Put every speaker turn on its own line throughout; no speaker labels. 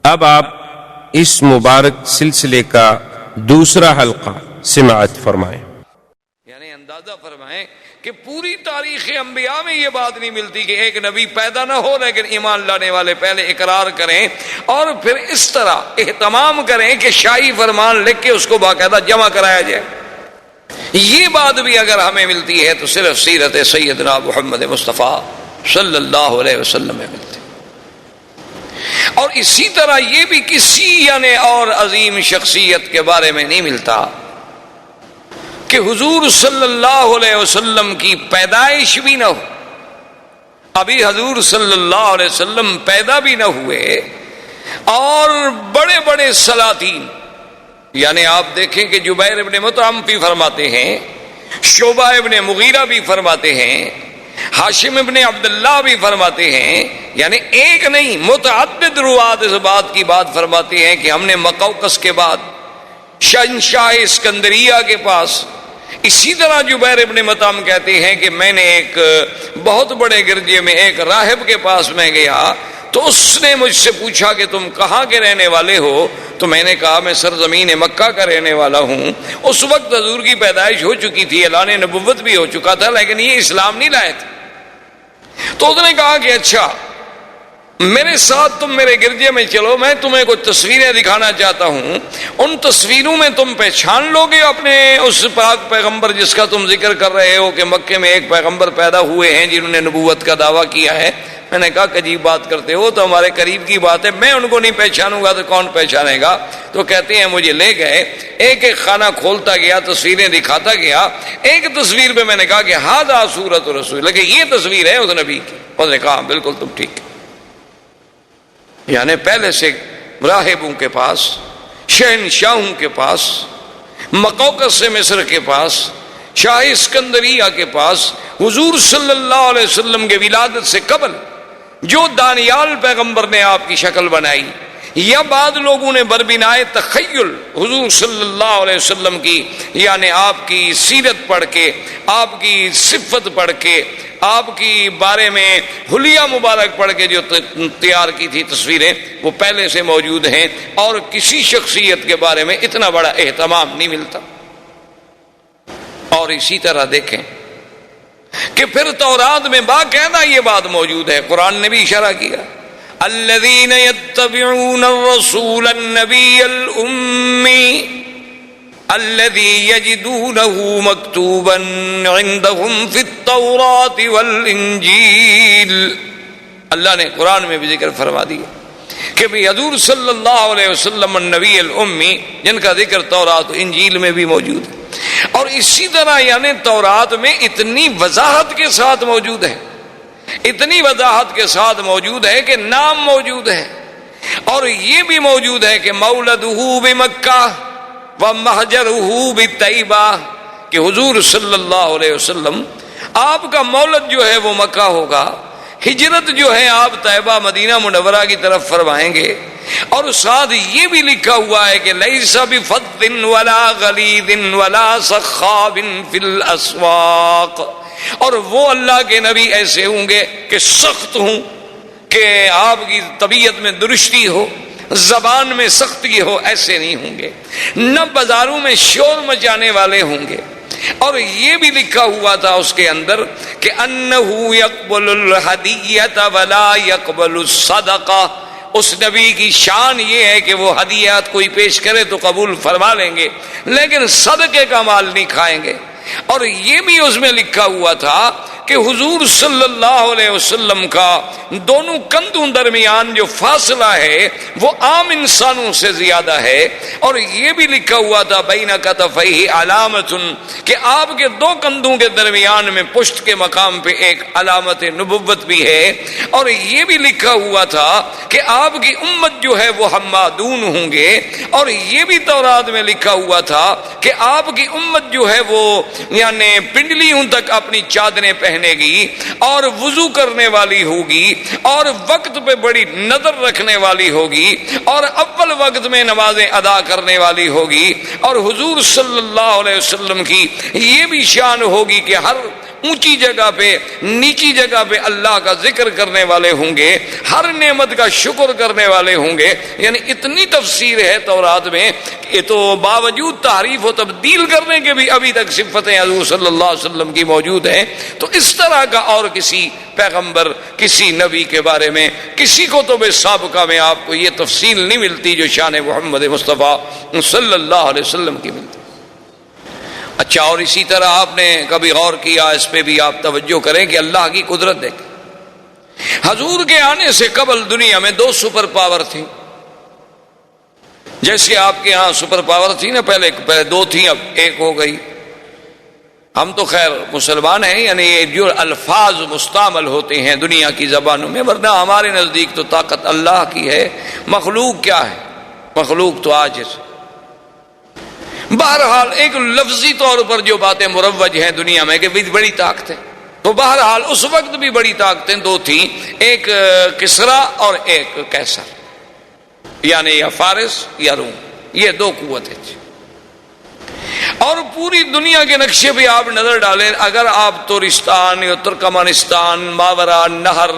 اب آپ اس مبارک سلسلے کا دوسرا حلقہ سماعت فرمائیں۔
یعنی اندازہ فرمائیں کہ پوری تاریخ انبیاء میں یہ بات نہیں ملتی کہ ایک نبی پیدا نہ ہو لیکن ایمان لانے والے پہلے اقرار کریں اور پھر اس طرح اہتمام کریں کہ شاہی فرمان لکھ کے اس کو باقاعدہ جمع کرایا جائے۔ یہ بات بھی اگر ہمیں ملتی ہے تو صرف سیرت سیدنا محمد مصطفیٰ صلی اللہ علیہ وسلم میں ملتی، اور اسی طرح یہ بھی کسی یعنی اور عظیم شخصیت کے بارے میں نہیں ملتا کہ حضور صلی اللہ علیہ وسلم کی پیدائش بھی نہ ہو، ابھی حضور صلی اللہ علیہ وسلم پیدا بھی نہ ہوئے، اور بڑے بڑے سلاطین یعنی آپ دیکھیں کہ جبیر ابن مطعم بھی فرماتے ہیں، شعبہ ابن مغیرہ بھی فرماتے ہیں، ہاشم ابن عبداللہ بھی فرماتے ہیں، یعنی ایک نہیں متعدد روات اس بات کی بات فرماتے ہیں کہ ہم نے مقوقس کے بعد شہنشاہ اسکندریہ کے پاس، اسی طرح جبیر ابن مطعم کہتے ہیں کہ میں نے ایک بہت بڑے گرجے میں ایک راہب کے پاس میں گیا تو اس نے مجھ سے پوچھا کہ تم کہاں کے رہنے والے ہو، تو میں نے کہا میں سرزمین مکہ کا رہنے والا ہوں۔ اس وقت حضور کی پیدائش ہو چکی تھی، اعلان نبوت بھی ہو چکا تھا، لیکن یہ اسلام نہیں لائے تھے۔ تو اس نے کہا کہ اچھا میرے ساتھ تم میرے گرجے میں چلو، میں تمہیں کچھ تصویریں دکھانا چاہتا ہوں، ان تصویروں میں تم پہچان لو گے اپنے اس پاک پیغمبر جس کا تم ذکر کر رہے ہو کہ مکے میں ایک پیغمبر پیدا ہوئے ہیں جنہوں نے نبوت کا دعویٰ کیا ہے۔ میں نے کہا کہ عجیب بات کرتے ہو، تو ہمارے قریب کی بات ہے، میں ان کو نہیں پہچانوں گا تو کون پہچانے گا؟ تو کہتے ہیں مجھے لے گئے، ایک ایک خانہ کھولتا گیا، تصویریں دکھاتا گیا۔ ایک تصویر پہ میں نے کہا کہ ہذا صورت رسول، لیکن یہ تصویر ہے اس نبی کی۔ اس نے کہا بالکل تم ٹھیک ہے۔ یعنی پہلے سے راہبوں کے پاس، شہنشاہوں کے پاس، مقوقس سے مصر کے پاس، شاہ اسکندریہ کے پاس، حضور صلی اللہ علیہ وسلم کے ولادت سے قبل جو دانیال پیغمبر نے آپ کی شکل بنائی، یا بعض لوگوں نے بربنائے تخیل حضور صلی اللہ علیہ وسلم کی یعنی آپ کی سیرت پڑھ کے، آپ کی صفت پڑھ کے، آپ کی بارے میں حلیہ مبارک پڑھ کے جو تیار کی تھی تصویریں، وہ پہلے سے موجود ہیں، اور کسی شخصیت کے بارے میں اتنا بڑا اہتمام نہیں ملتا۔ اور اسی طرح دیکھیں کہ پھر تورات میں باقاعدہ یہ بات موجود ہے، قرآن نے بھی اشارہ کیا، الذین یتبعون الرسول النبی الأمی الذی یجدونہ مکتوبا عندہم فی التوراۃ والانجیل۔ اللہ نے قرآن میں بھی ذکر فرما دیا کہ بھی حضور صلی اللہ علیہ وسلم النبی الامی، جن کا ذکر تورات و انجیل میں بھی موجود ہے۔ اور اسی طرح یعنی تورات میں اتنی وضاحت کے ساتھ موجود ہے، اتنی وضاحت کے ساتھ موجود ہے کہ نام موجود ہے، اور یہ بھی موجود ہے کہ مولدہ بمکہ ومہجرہ بطیبہ، کہ حضور صلی اللہ علیہ وسلم آپ کا مولد جو ہے وہ مکہ ہوگا، ہجرت جو ہے آپ طیبہ مدینہ منورہ کی طرف فرمائیں گے، اور ساتھ یہ بھی لکھا ہوا ہے کہ لیس بفظ ولا غلیظ ولا سخاب فی الاسواق، اور وہ اللہ کے نبی ایسے ہوں گے کہ سخت ہوں، کہ آپ کی طبیعت میں درستی ہو، زبان میں سختی ہو، ایسے نہیں ہوں گے، نہ بازاروں میں شور مچانے والے ہوں گے۔ اور یہ بھی لکھا ہوا تھا اس کے اندر کہ انہ یقبل الہدیۃ ولا یقبل الصدقہ، اس نبی کی شان یہ ہے کہ وہ ہدیات کوئی پیش کرے تو قبول فرما لیں گے، لیکن صدقے کا مال نہیں کھائیں گے۔ اور یہ بھی اس میں لکھا ہوا تھا کہ حضور صلی اللہ علیہ وسلم کا دونوں کندھوں درمیان جو فاصلہ ہے وہ عام انسانوں سے زیادہ ہے، اور یہ بھی لکھا ہوا تھا بین کتفیہ علامت، کہ آپ کے دو کندھوں کے درمیان میں پشت کے مقام پہ ایک علامت نبوت بھی ہے، اور یہ بھی لکھا ہوا تھا کہ آپ کی امت جو ہے وہ حمادون ہوں گے، اور یہ بھی تورات میں لکھا ہوا تھا کہ آپ کی امت جو ہے وہ یعنی پنڈلیوں تک اپنی چادریں پہنے گی، اور وضو کرنے والی ہوگی، اور وقت پہ بڑی نظر رکھنے والی ہوگی، اور اول وقت میں نمازیں ادا کرنے والی ہوگی، اور حضور صلی اللہ علیہ وسلم کی یہ بھی شان ہوگی کہ ہر اونچی جگہ پہ نیچی جگہ پہ اللہ کا ذکر کرنے والے ہوں گے، ہر نعمت کا شکر کرنے والے ہوں گے. یعنی اتنی تفسیر ہے تورات میں کہ تو باوجود تحریف و تبدیل کرنے کے بھی ابھی تک صفتیں حضور صلی اللہ علیہ وسلم کی موجود ہیں. تو اس طرح کا اور کسی پیغمبر، کسی نبی کے بارے میں کسی کتب سابقہ میں آپ کو یہ تفصیل نہیں ملتی جو شان محمد مصطفیٰ صلی اللہ علیہ وسلم کی ملتی. اچھا، اور اسی طرح آپ نے کبھی غور کیا، اس پہ بھی آپ توجہ کریں کہ اللہ کی قدرت دیکھیں. حضور کے آنے سے قبل دنیا میں 2 سپر پاور تھیں. جیسے آپ کے ہاں سپر پاور تھی نا، پہلے 2 تھیں، اب 1 ہو گئی. ہم تو خیر مسلمان ہیں، یعنی یہ جو الفاظ مستعمل ہوتے ہیں دنیا کی زبانوں میں، ورنہ ہمارے نزدیک تو طاقت اللہ کی ہے. مخلوق کیا ہے؟ مخلوق تو عاجز. بہرحال ایک لفظی طور پر جو باتیں مروج ہیں دنیا میں کہ بڑی طاقت ہے، تو بہرحال اس وقت بھی بڑی طاقتیں 2 تھیں، ایک کسرا اور ایک قیصر، یعنی یا فارس یا روم. یہ 2 قوتیں تھیں. اور پوری دنیا کے نقشے پہ آپ نظر ڈالیں، اگر آپ تورستان یا ترکمانستان، ماورا نہر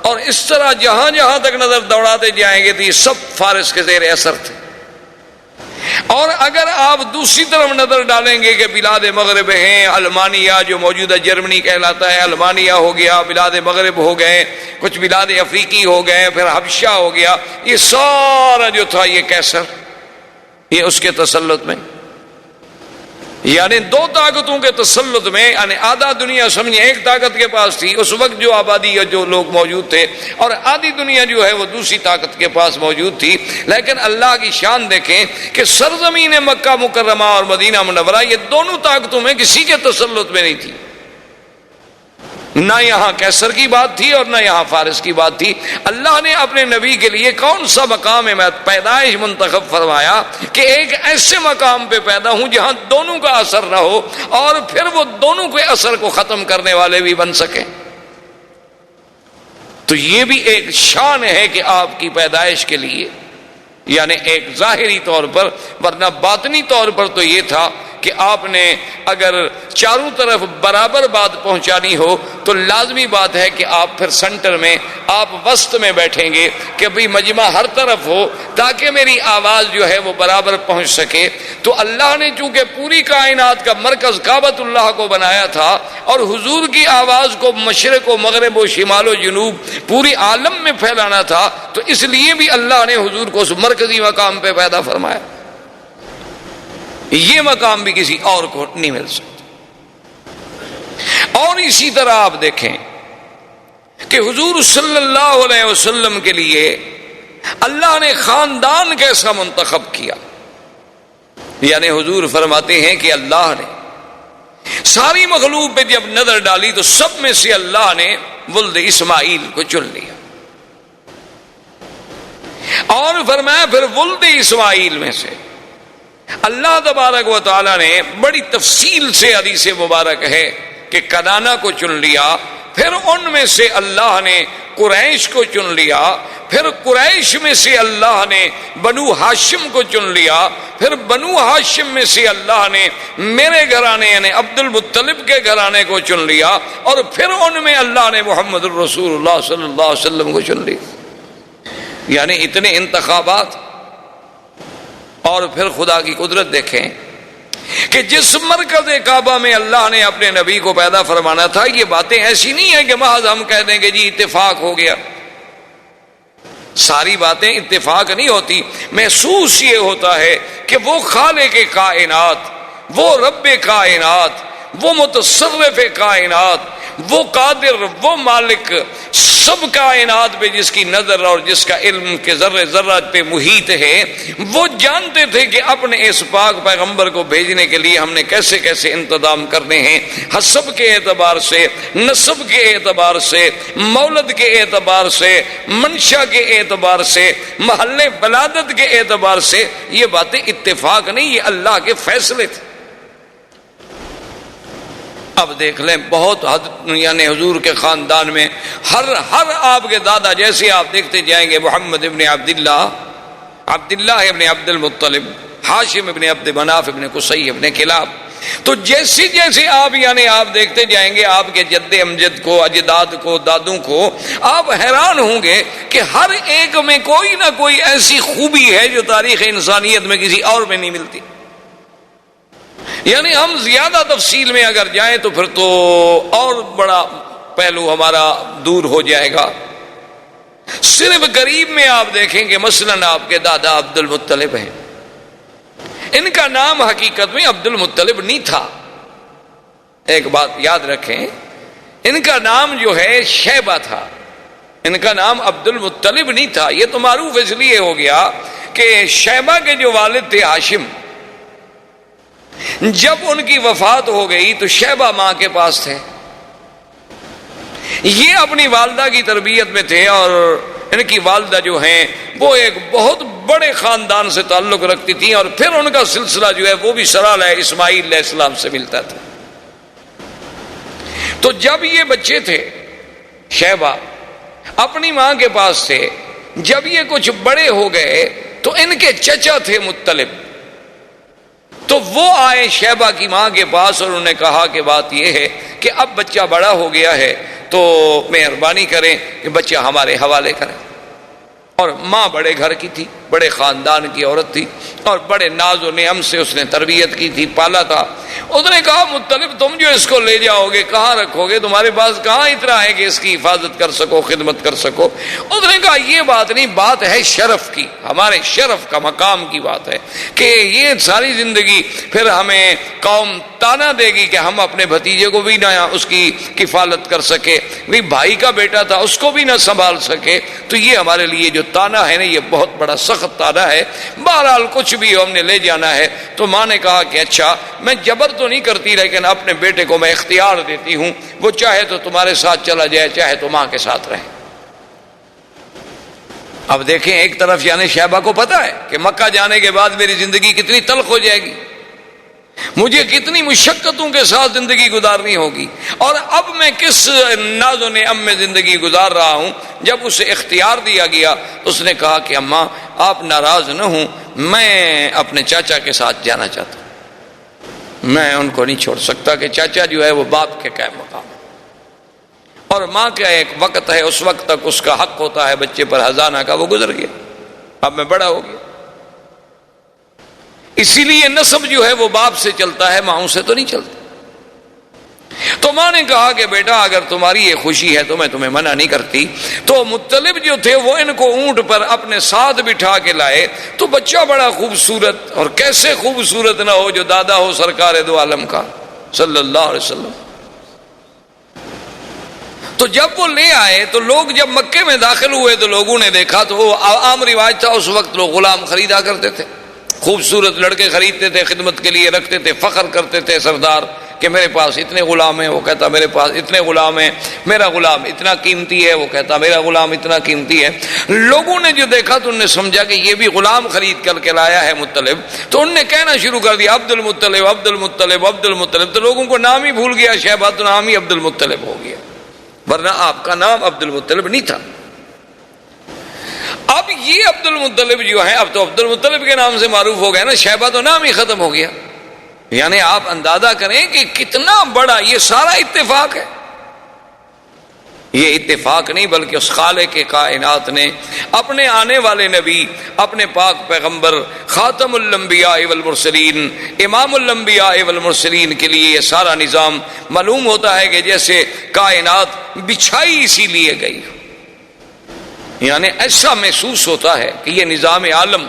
اور اس طرح جہاں جہاں تک نظر دوڑاتے جائیں گے تو یہ سب فارس کے زیر اثر تھے. اور اگر آپ دوسری طرف نظر ڈالیں گے کہ بلاد مغرب ہیں، المانیہ جو موجودہ جرمنی کہلاتا ہے، المانیہ ہو گیا، بلاد مغرب ہو گئے، کچھ بلاد افریقی ہو گئے، پھر حبشہ ہو گیا، یہ سارا جو تھا یہ قیصر، یہ اس کے تسلط میں. یعنی 2 طاقتوں کے تسلط میں، یعنی آدھا دنیا سمجھیں ایک طاقت کے پاس تھی اس وقت جو آبادی یا جو لوگ موجود تھے، اور آدھی دنیا جو ہے وہ دوسری طاقت کے پاس موجود تھی. لیکن اللہ کی شان دیکھیں کہ سرزمین مکہ مکرمہ اور مدینہ منورہ یہ دونوں طاقتوں میں کسی کے تسلط میں نہیں تھی. نہ یہاں قیصر کی بات تھی اور نہ یہاں فارس کی بات تھی. اللہ نے اپنے نبی کے لیے کون سا مقام پیدائش منتخب فرمایا کہ ایک ایسے مقام پہ پیدا ہوں جہاں دونوں کا اثر نہ ہو اور پھر وہ دونوں کے اثر کو ختم کرنے والے بھی بن سکیں. تو یہ بھی ایک شان ہے کہ آپ کی پیدائش کے لیے، یعنی ایک ظاہری طور پر، ورنہ باطنی طور پر تو یہ تھا کہ آپ نے اگر چاروں طرف برابر بات پہنچانی ہو تو لازمی بات ہے کہ آپ پھر سنٹر میں، آپ وسط میں بیٹھیں گے کہ بھئی مجمع ہر طرف ہو تاکہ میری آواز جو ہے وہ برابر پہنچ سکے. تو اللہ نے چونکہ پوری کائنات کا مرکز کعبۃ اللہ کو بنایا تھا اور حضور کی آواز کو مشرق و مغرب و شمال و جنوب پوری عالم میں پھیلانا تھا، تو اس لیے بھی اللہ نے حضور کو اس مرکزی مقام پہ پیدا فرمایا. یہ مقام بھی کسی اور کو نہیں مل سکتا. اور اسی طرح آپ دیکھیں کہ حضور صلی اللہ علیہ وسلم کے لیے اللہ نے خاندان کیسا منتخب کیا. یعنی حضور فرماتے ہیں کہ اللہ نے ساری مخلوق پہ جب نظر ڈالی تو سب میں سے اللہ نے ولد اسماعیل کو چن لیا، اور فرمایا پھر ولد اسماعیل میں سے اللہ تبارک و تعالی نے بڑی تفصیل سے حدیث مبارک ہے کہ کنانہ کو چن لیا، پھر ان میں سے اللہ نے قریش کو چن لیا، پھر قریش میں سے اللہ نے بنو ہاشم کو چن لیا، پھر بنو ہاشم میں سے اللہ نے میرے گھرانے یعنی عبد المطلب کے گھرانے کو چن لیا، اور پھر ان میں اللہ نے محمد الرسول اللہ صلی اللہ علیہ وسلم کو چن لیا. یعنی اتنے انتخابات. اور پھر خدا کی قدرت دیکھیں کہ جس مرکز کعبہ میں اللہ نے اپنے نبی کو پیدا فرمانا تھا، یہ باتیں ایسی نہیں ہیں کہ محض ہم کہہ دیں کہ جی اتفاق ہو گیا. ساری باتیں اتفاق نہیں ہوتی. محسوس یہ ہوتا ہے کہ وہ خالق کائنات، وہ رب کائنات، وہ متصرف کائنات، وہ قادر، وہ مالک سب کائنات پہ جس کی نظر اور جس کا علم کے ذرے ذرہ پہ محیط ہے، وہ جانتے تھے کہ اپنے اس پاک پیغمبر کو بھیجنے کے لیے ہم نے کیسے کیسے انتظام کرنے ہیں، حسب کے اعتبار سے، نسب کے اعتبار سے، مولد کے اعتبار سے، منشا کے اعتبار سے، محل ولادت کے اعتبار سے. یہ باتیں اتفاق نہیں، یہ اللہ کے فیصلے تھے. اب دیکھ لیں بہت حد، یعنی حضور کے خاندان میں ہر آپ کے دادا، جیسے آپ دیکھتے جائیں گے محمد ابن عبداللہ ابن عبد المطلب، ہاشم ابن عبد مناف ابن قصی ابن کلاب، تو جیسے جیسے آپ یعنی آپ دیکھتے جائیں گے آپ کے جد امجد کو، اجداد کو، دادوں کو، آپ حیران ہوں گے کہ ہر ایک میں کوئی نہ کوئی ایسی خوبی ہے جو تاریخ انسانیت میں کسی اور میں نہیں ملتی۔ یعنی ہم زیادہ تفصیل میں اگر جائیں تو پھر تو اور بڑا پہلو ہمارا دور ہو جائے گا۔ صرف قریب میں آپ دیکھیں گے مثلاً آپ کے دادا عبد المطلب ہیں، ان کا نام حقیقت میں عبد المطلب نہیں تھا۔ ایک بات یاد رکھیں، ان کا نام جو ہے شیبہ تھا، ان کا نام عبد المطلب نہیں تھا۔ یہ تو معروف اس لیے ہو گیا کہ شیبہ کے جو والد تھے ہاشم، جب ان کی وفات ہو گئی تو شیبہ ماں کے پاس تھے، یہ اپنی والدہ کی تربیت میں تھے، اور ان کی والدہ جو ہیں وہ ایک بہت بڑے خاندان سے تعلق رکھتی تھیں، اور پھر ان کا سلسلہ جو ہے وہ بھی سلالہ اسماعیل علیہ السلام سے ملتا تھا۔ تو جب یہ بچے تھے شیبہ اپنی ماں کے پاس تھے، جب یہ کچھ بڑے ہو گئے تو ان کے چچا تھے مطلب، تو وہ آئے شیبہ کی ماں کے پاس اور انہوں نے کہا کہ بات یہ ہے کہ اب بچہ بڑا ہو گیا ہے تو مہربانی کریں کہ بچہ ہمارے حوالے کریں۔ اور ماں بڑے گھر کی تھی، بڑے خاندان کی عورت تھی، اور بڑے ناز و نعم سے اس نے تربیت کی تھی، پالا تھا۔ اس نے کہا مطلب تم جو اس کو لے جاؤ گے کہاں رکھو گے؟ تمہارے پاس کہاں اتنا ہے کہ اس کی حفاظت کر سکو، خدمت کر سکو؟ اس نے کہا یہ بات نہیں، بات ہے شرف کی، ہمارے شرف کا مقام کی بات ہے کہ یہ ساری زندگی پھر ہمیں قوم تانا دے گی کہ ہم اپنے بھتیجے کو بھی نہ اس کی کفالت کر سکے، بھائی کا بیٹا تھا اس کو بھی نہ سنبھال سکے، تو یہ ہمارے لیے جو تانا ہے نا یہ بہت بڑا سخت تانا ہے، بہرحال کچھ بھی ہم نے لے جانا ہے۔ تو ماں نے کہا کہ اچھا میں جبر تو نہیں کرتی، لیکن اپنے بیٹے کو میں اختیار دیتی ہوں، وہ چاہے تو تمہارے ساتھ چلا جائے چاہے تو ماں کے ساتھ رہے۔ اب دیکھیں ایک طرف یعنی شیبہ کو پتا ہے کہ مکہ جانے کے بعد میری زندگی کتنی تلخ ہو جائے گی، مجھے کتنی مشقتوں کے ساتھ زندگی گزارنی ہوگی، اور اب میں کس ناز و نعم میں زندگی گزار رہا ہوں۔ جب اسے اختیار دیا گیا اس نے کہا کہ اماں آپ ناراض نہ ہوں، میں اپنے چاچا کے ساتھ جانا چاہتا ہوں، میں ان کو نہیں چھوڑ سکتا کہ چاچا جو ہے وہ باپ کے قائم مقام ہے، اور ماں کا ایک وقت ہے اس وقت تک اس کا حق ہوتا ہے بچے پر ہزانہ کا، وہ گزر گیا، اب میں بڑا ہو گیا۔ اسی لیے نسب جو ہے وہ باپ سے چلتا ہے، ماؤں سے تو نہیں چلتا۔ تو ماں نے کہا کہ بیٹا اگر تمہاری یہ خوشی ہے تو میں تمہیں منع نہیں کرتی۔ تو مطلب جو تھے وہ ان کو اونٹ پر اپنے ساتھ بٹھا کے لائے، تو بچہ بڑا خوبصورت، اور کیسے خوبصورت نہ ہو جو دادا ہو سرکار دو عالم کا صلی اللہ علیہ وسلم۔ تو جب وہ لے آئے تو لوگ جب مکے میں داخل ہوئے تو لوگوں نے دیکھا، تو وہ عام رواج تھا اس وقت لوگ غلام خریدا کرتے تھے، خوبصورت لڑکے خریدتے تھے، خدمت کے لیے رکھتے تھے، فخر کرتے تھے سردار کہ میرے پاس اتنے غلام ہیں، وہ کہتا میرے پاس اتنے غلام ہیں، میرا غلام اتنا قیمتی ہے، وہ کہتا میرا غلام اتنا قیمتی ہے۔ لوگوں نے جو دیکھا تو انہوں نے سمجھا کہ یہ بھی غلام خرید کر کے لایا ہے مطلب، تو انہوں نے کہنا شروع کر دیا عبد المطلب عبد المطلب عبد المطلب، تو لوگوں کو نام ہی بھول گیا، شیبہ تو نام ہی عبد المطلب ہو گیا، ورنہ آپ کا نام عبد المطلب نہیں تھا۔ اب یہ عبد المطلب جو ہے اب تو عبد المطلب کے نام سے معروف ہو گیا نا، شیبہ تو نام ہی ختم ہو گیا۔ یعنی آپ اندازہ کریں کہ کتنا بڑا یہ سارا اتفاق ہے۔ یہ اتفاق نہیں بلکہ اس خالق کائنات نے اپنے آنے والے نبی، اپنے پاک پیغمبر خاتم الانبیاء والمرسلین، امام الانبیاء والمرسلین کے لیے یہ سارا نظام معلوم ہوتا ہے کہ جیسے کائنات بچھائی اسی لیے گئی، یعنی ایسا محسوس ہوتا ہے کہ یہ نظام عالم،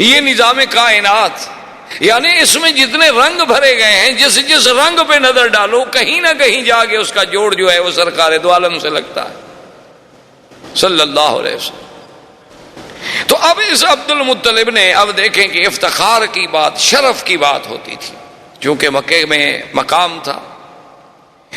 یہ نظام کائنات، یعنی اس میں جتنے رنگ بھرے گئے ہیں، جس جس رنگ پہ نظر ڈالو کہیں نہ کہیں جا کے اس کا جوڑ جو ہے وہ سرکار دو عالم سے لگتا ہے صلی اللہ علیہ وسلم۔ تو اب اس عبد المطلب نے، اب دیکھیں کہ افتخار کی بات، شرف کی بات ہوتی تھی، چونکہ مکے میں مقام تھا،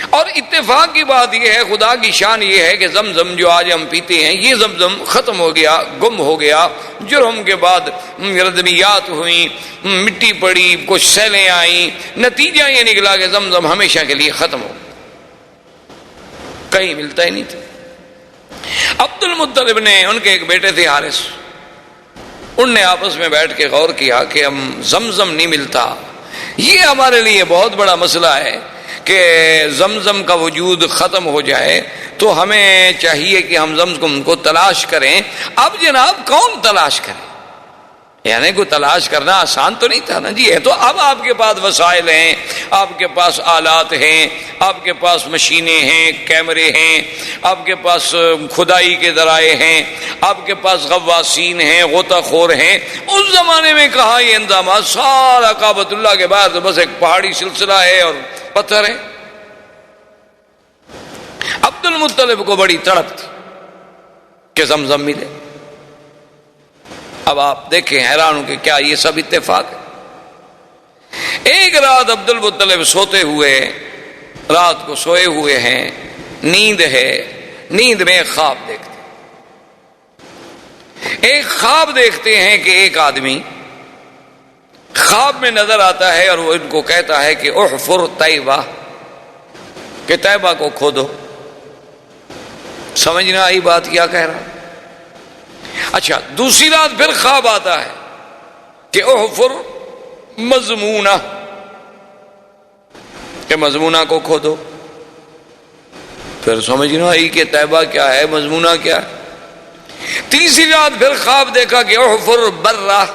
اور اتفاق کی بات یہ ہے، خدا کی شان یہ ہے کہ زمزم جو آج ہم پیتے ہیں یہ زمزم ختم ہو گیا، گم ہو گیا، جرم کے بعد ردمیات ہوئیں، مٹی پڑی، کچھ سیلیں آئیں، نتیجہ یہ نکلا کہ زمزم ہمیشہ کے لیے ختم ہو، کہیں ملتا ہی نہیں تھا۔ عبد المطلب نے، ان کے ایک بیٹے تھے حارث، ان نے آپس میں بیٹھ کے غور کیا کہ ہم زمزم نہیں ملتا، یہ ہمارے لیے بہت بڑا مسئلہ ہے کہ زمزم کا وجود ختم ہو جائے تو ہمیں چاہیے کہ ہم زمزم کو تلاش کریں. اب جناب کون تلاش کرے؟ یعنی کوئی تلاش کرنا آسان تو نہیں تھا نا جی. ہے تو اب آپ کے پاس وسائل ہیں، آپ کے پاس آلات ہیں، آپ کے پاس مشینیں ہیں، کیمرے ہیں، آپ کے پاس کھدائی کے ذرائع ہیں، آپ کے پاس غواصین ہیں، غوطہ خور ہیں. اس زمانے میں کہاں یہ انتظامات؟ سارا کعبۃ اللہ کے بعد بس ایک پہاڑی سلسلہ ہے اور پتھر ہے. عبد المطلب کو بڑی تڑپ تھی کہ زمزم ملے. اب آپ دیکھیں حیران ہوں کہ کیا یہ سب اتفاق ہے؟ ایک رات عبد المطلب سوتے ہوئے، رات کو سوئے ہوئے ہیں، نیند ہے، نیند میں ایک خواب دیکھتے ایک خواب دیکھتے ہیں کہ ایک آدمی خواب میں نظر آتا ہے اور وہ ان کو کہتا ہے کہ احفر طیبہ، کہ طیبہ کو کھودو. سمجھ نہ آئی بات کیا کہہ رہا؟ اچھا، دوسری رات پھر خواب آتا ہے کہ احفر مضمونہ، کہ مضمونہ کو کھودو. پھر سمجھ نہ آئی کہ طیبہ کیا ہے، مضمونہ کیا ہے. تیسری رات پھر خواب دیکھا کہ احفر برہ،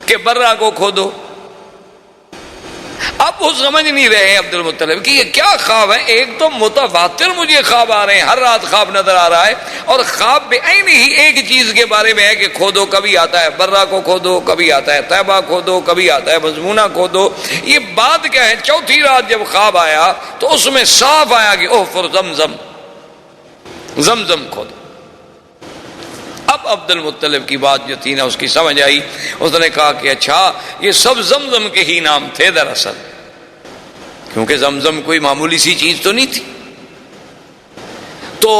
کہ برہ کو کھودو. اب وہ سمجھ نہیں رہے عبد المطلب کہ یہ کیا خواب ہے. ایک تو متواتر مجھے خواب آ رہے ہیں، ہر رات خواب نظر آ رہا ہے، اور خواب میں عین ہی ایک چیز کے بارے میں ہے کہ کھودو. کبھی آتا ہے برہ کو کھودو، کبھی آتا ہے طیبہ کھودو، کبھی آتا ہے مضمونہ کھودو. یہ بات کیا ہے؟ چوتھی رات جب خواب آیا تو اس میں صاف آیا کہ احفر زمزم، زمزم کھودو. اب عبد المطلب کی بات جو تھی نا اس کی سمجھ آئی. اس نے کہا کہ اچھا یہ سب زمزم کے ہی نام تھے دراصل، کیونکہ زمزم کوئی معمولی سی چیز تو نہیں تھی. تو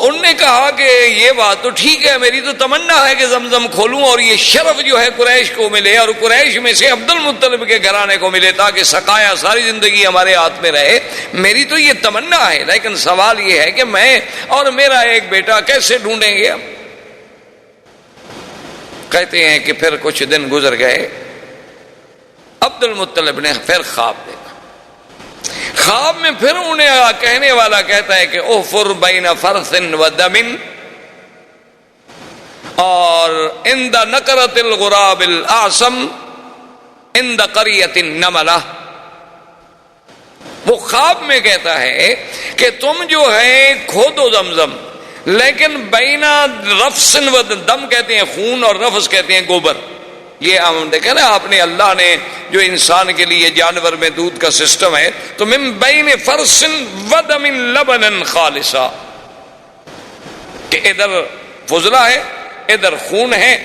ان نے کہا کہ یہ بات تو ٹھیک ہے، میری تو تمنا ہے کہ زمزم کھولوں اور یہ شرف جو ہے قریش کو ملے اور قریش میں سے عبد المطلب کے گھرانے کو ملے تاکہ سقایا ساری زندگی ہمارے ہاتھ میں رہے. میری تو یہ تمنا ہے، لیکن سوال یہ ہے کہ میں اور میرا ایک بیٹا کیسے ڈھونڈیں گے؟ کہتے ہیں کہ پھر کچھ دن گزر گئے. عبد المطلب نے پھر خواب دیکھا. خواب میں پھر انہیں کہنے والا کہتا ہے کہ احفر بین فرث و دم اور عند نکرت الغراب الاعصم عند قریۃ النملہ. وہ خواب میں کہتا ہے کہ تم جو ہے کھودو زمزم، لیکن بینا رفس و دم کہتے ہیں خون اور رفس کہتے ہیں گوبر. یہ ہم دیکھیں نا، آپ نے اللہ نے جو انسان کے لیے جانور میں دودھ کا سسٹم ہے، تو من بین فرس و دم لبنا خالصا، کہ ادھر فضلہ ہے، ادھر خون ہے،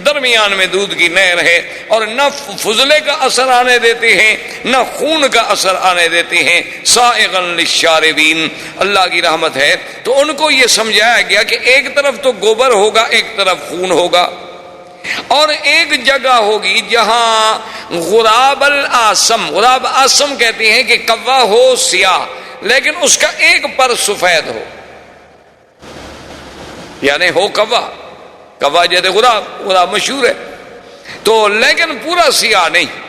درمیان میں دودھ کی نہر ہے، اور نہ فضلے کا اثر آنے دیتے ہیں نہ خون کا اثر آنے دیتے ہیں. سائغا للشاربین، اللہ کی رحمت ہے. تو ان کو یہ سمجھایا گیا کہ ایک طرف تو گوبر ہوگا، ایک طرف خون ہوگا، اور ایک جگہ ہوگی جہاں غراب العاصم، غراب آسم کہتے ہیں کہ کوا ہو سیاہ لیکن اس کا ایک پر سفید ہو، یعنی ہو کوا جیسے غراب مشہور ہے، تو لیکن پورا سیاہ نہیں،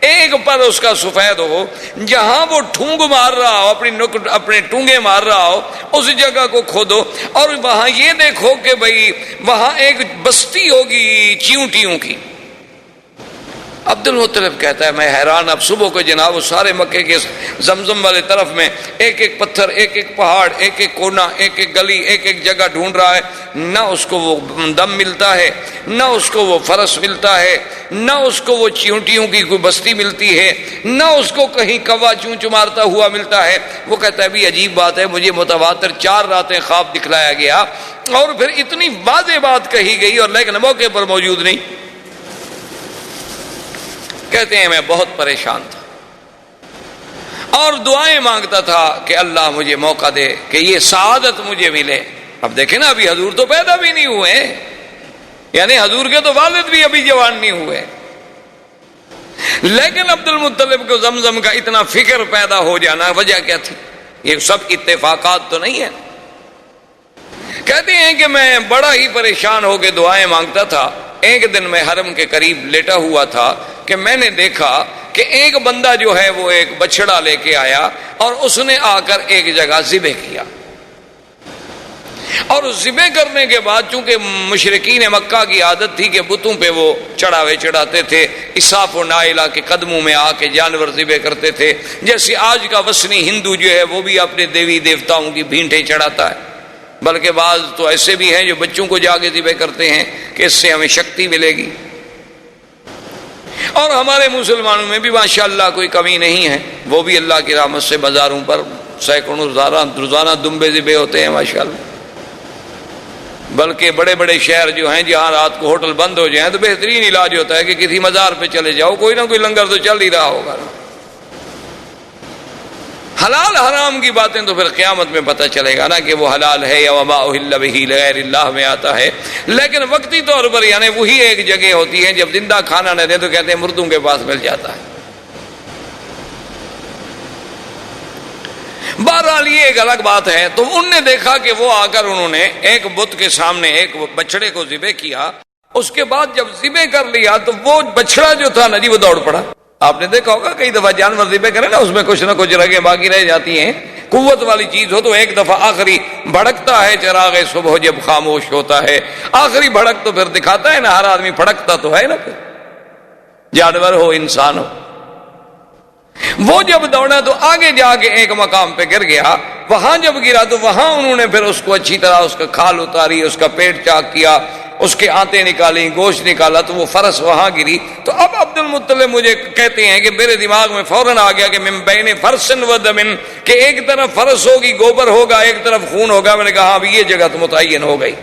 ایک پر اس کا سفید ہو. جہاں وہ ٹھونگ مار رہا ہو، اپنے ٹونگے مار رہا ہو، اس جگہ کو کھودو اور وہاں یہ دیکھو کہ بھئی وہاں ایک بستی ہوگی چیونٹیوں کی. عبد المطلب کہتا ہے میں حیران. اب صبح کو جناب سارے مکے کے زمزم والے طرف میں ایک ایک پتھر، ایک ایک پہاڑ، ایک ایک کونا، ایک ایک گلی، ایک ایک جگہ ڈھونڈ رہا ہے. نہ اس کو وہ دم ملتا ہے، نہ اس کو وہ فرس ملتا ہے، نہ اس کو وہ چیونٹیوں کی کوئی بستی ملتی ہے، نہ اس کو کہیں کوا چونچ مارتا ہوا ملتا ہے. وہ کہتا ہے بھی عجیب بات ہے، مجھے متواتر 4 راتیں خواب دکھلایا گیا اور پھر اتنی واضح بات کہی گئی اور لیکن موقع پر موجود نہیں. کہتے ہیں میں بہت پریشان تھا اور دعائیں مانگتا تھا کہ اللہ مجھے موقع دے کہ یہ سعادت مجھے ملے. اب دیکھیں نا، ابھی حضور تو پیدا بھی نہیں ہوئے، یعنی حضور کے تو والد بھی ابھی جوان نہیں ہوئے، لیکن عبد المطلب کو زمزم کا اتنا فکر پیدا ہو جانا وجہ کیا تھی؟ یہ سب اتفاقات تو نہیں ہے. کہتے ہیں کہ میں بڑا ہی پریشان ہو کے دعائیں مانگتا تھا. ایک دن میں حرم کے قریب لیٹا ہوا تھا کہ میں نے دیکھا کہ ایک بندہ جو ہے وہ ایک بچڑا لے کے آیا اور اس نے آ کر ایک جگہ ذبح کیا، اور ذبح کرنے کے بعد چونکہ مشرکین مکہ کی عادت تھی کہ بتوں پہ وہ چڑھاوے چڑھاتے تھے، اساف و نائلہ کے قدموں میں آ کے جانور ذبح کرتے تھے، جیسے آج کا وثنی ہندو جو ہے وہ بھی اپنے دیوی دیوتاؤں کی بھینٹیں چڑھاتا ہے، بلکہ بعض تو ایسے بھی ہیں جو بچوں کو جا کے ذبح کرتے ہیں کہ اس سے ہمیں شکتی ملے گی۔ اور ہمارے مسلمانوں میں بھی ماشاءاللہ کوئی کمی نہیں ہے، وہ بھی اللہ کی رحمت سے بازاروں پر سینکڑوں روزانہ دمبے ذبح ہوتے ہیں ماشاءاللہ۔ بلکہ بڑے بڑے شہر جو ہیں جہاں رات کو ہوٹل بند ہو جائیں تو بہترین علاج ہوتا ہے کہ کسی مزار پہ چلے جاؤ، کوئی نہ کوئی لنگر تو چل ہی رہا ہوگا۔ حلال حرام کی باتیں تو پھر قیامت میں پتہ چلے گا نا کہ وہ حلال ہے یا وما اہل بہ لغیر اللہ میں آتا ہے، لیکن وقتی طور پر یعنی وہی ایک جگہ ہوتی ہے جب زندہ کھانا نہ دے تو کہتے ہیں مردوں کے پاس مل جاتا ہے۔ بہرحال یہ ایک الگ بات ہے۔ تو ان نے دیکھا کہ وہ آ کر انہوں نے ایک بت کے سامنے ایک بچڑے کو ذبح کیا، اس کے بعد جب ذبح کر لیا تو وہ بچڑا جو تھا نا جی وہ دوڑ پڑا۔ آپ نے دیکھا ہوگا کئی دفعہ جانور ذبح کرے نا اس میں کچھ نہ کچھ رگیں باقی رہ جاتی ہیں، قوت والی چیز ہو تو ایک دفعہ آخری بھڑکتا ہے چراغ صبح جب خاموش ہوتا ہے، آخری بھڑک تو پھر دکھاتا ہے نا، ہر آدمی بھڑکتا تو ہے نا، پھر جانور ہو انسان ہو۔ وہ جب دوڑا تو آگے جا کے ایک مقام پہ گر گیا، وہاں جب گرا تو وہاں انہوں نے پھر اس کو اچھی طرح اس کا کھال اتاری، اس کا پیٹ چاک کیا، اس کے آنتیں نکالی، گوشت نکالا، تو وہ فرس وہاں گری۔ تو اب عبد المطلب مجھے کہتے ہیں کہ میرے دماغ میں فوراً آ گیا کہ من بین فرس و دم، کہ ایک طرف فرس ہوگی گوبر ہوگا، ایک طرف خون ہوگا۔ میں نے کہا اب یہ جگہ تو متعین ہو گئی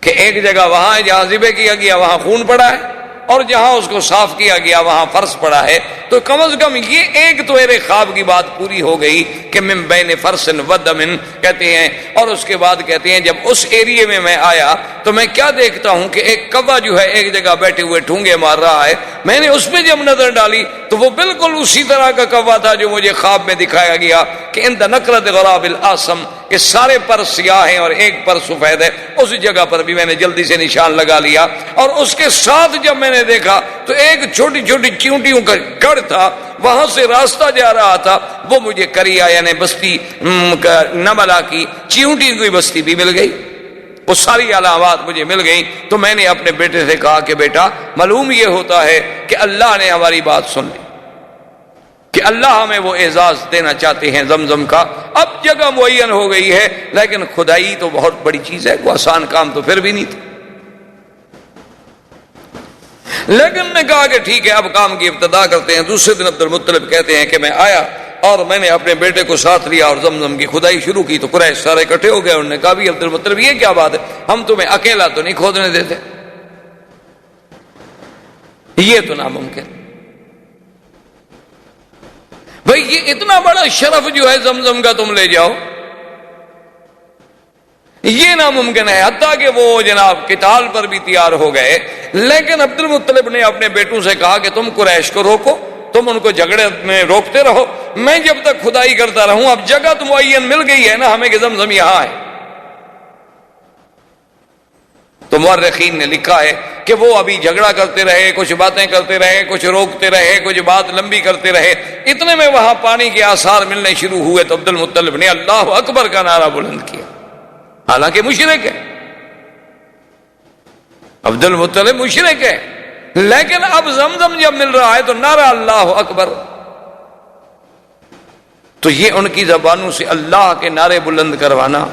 کہ ایک جگہ وہاں ہے جہاں ذبح کیا گیا وہاں خون پڑا ہے، اور جہاں اس کو صاف کیا گیا وہاں فرش پڑا ہے۔ تو کم از کم یہ ایک تو میرے خواب کی بات پوری ہو گئی کہ من بین فرس و دم کہتے ہیں۔ اور اس کے بعد کہتے ہیں جب اس ایریے میں میں آیا تو میں کیا دیکھتا ہوں کہ ایک کوا جو ہے ایک جگہ بیٹھے ہوئے ٹھونگے مار رہا ہے۔ میں نے اس پہ جب نظر ڈالی تو وہ بالکل اسی طرح کا کوا تھا جو مجھے خواب میں دکھایا گیا کہ اند نقرت غراب الاسم، کہ سارے پر سیاہ ہیں اور ایک پر سفید ہے۔ اس جگہ پر بھی میں نے جلدی سے نشان لگا لیا، اور اس کے ساتھ جب میں نے دیکھا تو ایک چھوٹی چھوٹی چیونٹیوں کا گڑھ تھا، وہاں سے راستہ جا رہا تھا، وہ مجھے کریا یعنی بستی نملا کی چیونٹی کی بستی بھی مل گئی۔ وہ ساری علامات مجھے مل گئیں۔ تو میں نے اپنے بیٹے سے کہا کہ بیٹا معلوم یہ ہوتا ہے کہ اللہ نے ہماری بات سن لی، کہ اللہ ہمیں وہ اعزاز دینا چاہتے ہیں زمزم کا۔ اب جگہ معین ہو گئی ہے، لیکن خدائی تو بہت بڑی چیز ہے، کوئی آسان کام تو پھر بھی نہیں تھا۔ لیکن نے کہا کہ ٹھیک ہے اب کام کی ابتدا کرتے ہیں۔ دوسرے دن عبد المطلب کہتے ہیں کہ میں آیا اور میں نے اپنے بیٹے کو ساتھ لیا اور زمزم کی کھدائی شروع کی۔ تو قریش سارے اکٹھے ہو گئے، انہوں نے کہا بھی عبد المطلب یہ کیا بات ہے، ہم تمہیں اکیلا تو نہیں کھودنے دیتے، یہ تو ناممکن۔ بھئی یہ اتنا بڑا شرف جو ہے زمزم کا تم لے جاؤ، یہ ناممکن ہے۔ حتیٰ کہ وہ جناب قتال پر بھی تیار ہو گئے، لیکن عبد المطلب نے اپنے بیٹوں سے کہا کہ تم قریش کو روکو، تم ان کو جھگڑے میں روکتے رہو، میں جب تک کھدائی کرتا رہوں۔ اب جگہ تو معین مل گئی ہے نا ہمیں کہ زمزم یہاں ہے۔ تو مورخین نے لکھا ہے کہ وہ ابھی جھگڑا کرتے رہے، کچھ باتیں کرتے رہے، کچھ روکتے رہے، کچھ بات لمبی کرتے رہے، اتنے میں وہاں پانی کے آثار ملنے شروع ہوئے۔ تو عبد المطلب نے اللہ اکبر کا نعرہ بلند کیا، حالانکہ مشرک ہے، عبد المطلب مشرک ہے، لیکن اب زمزم جب مل رہا ہے تو نعرہ اللہ اکبر۔ تو یہ ان کی زبانوں سے اللہ کے نعرے بلند کروانا،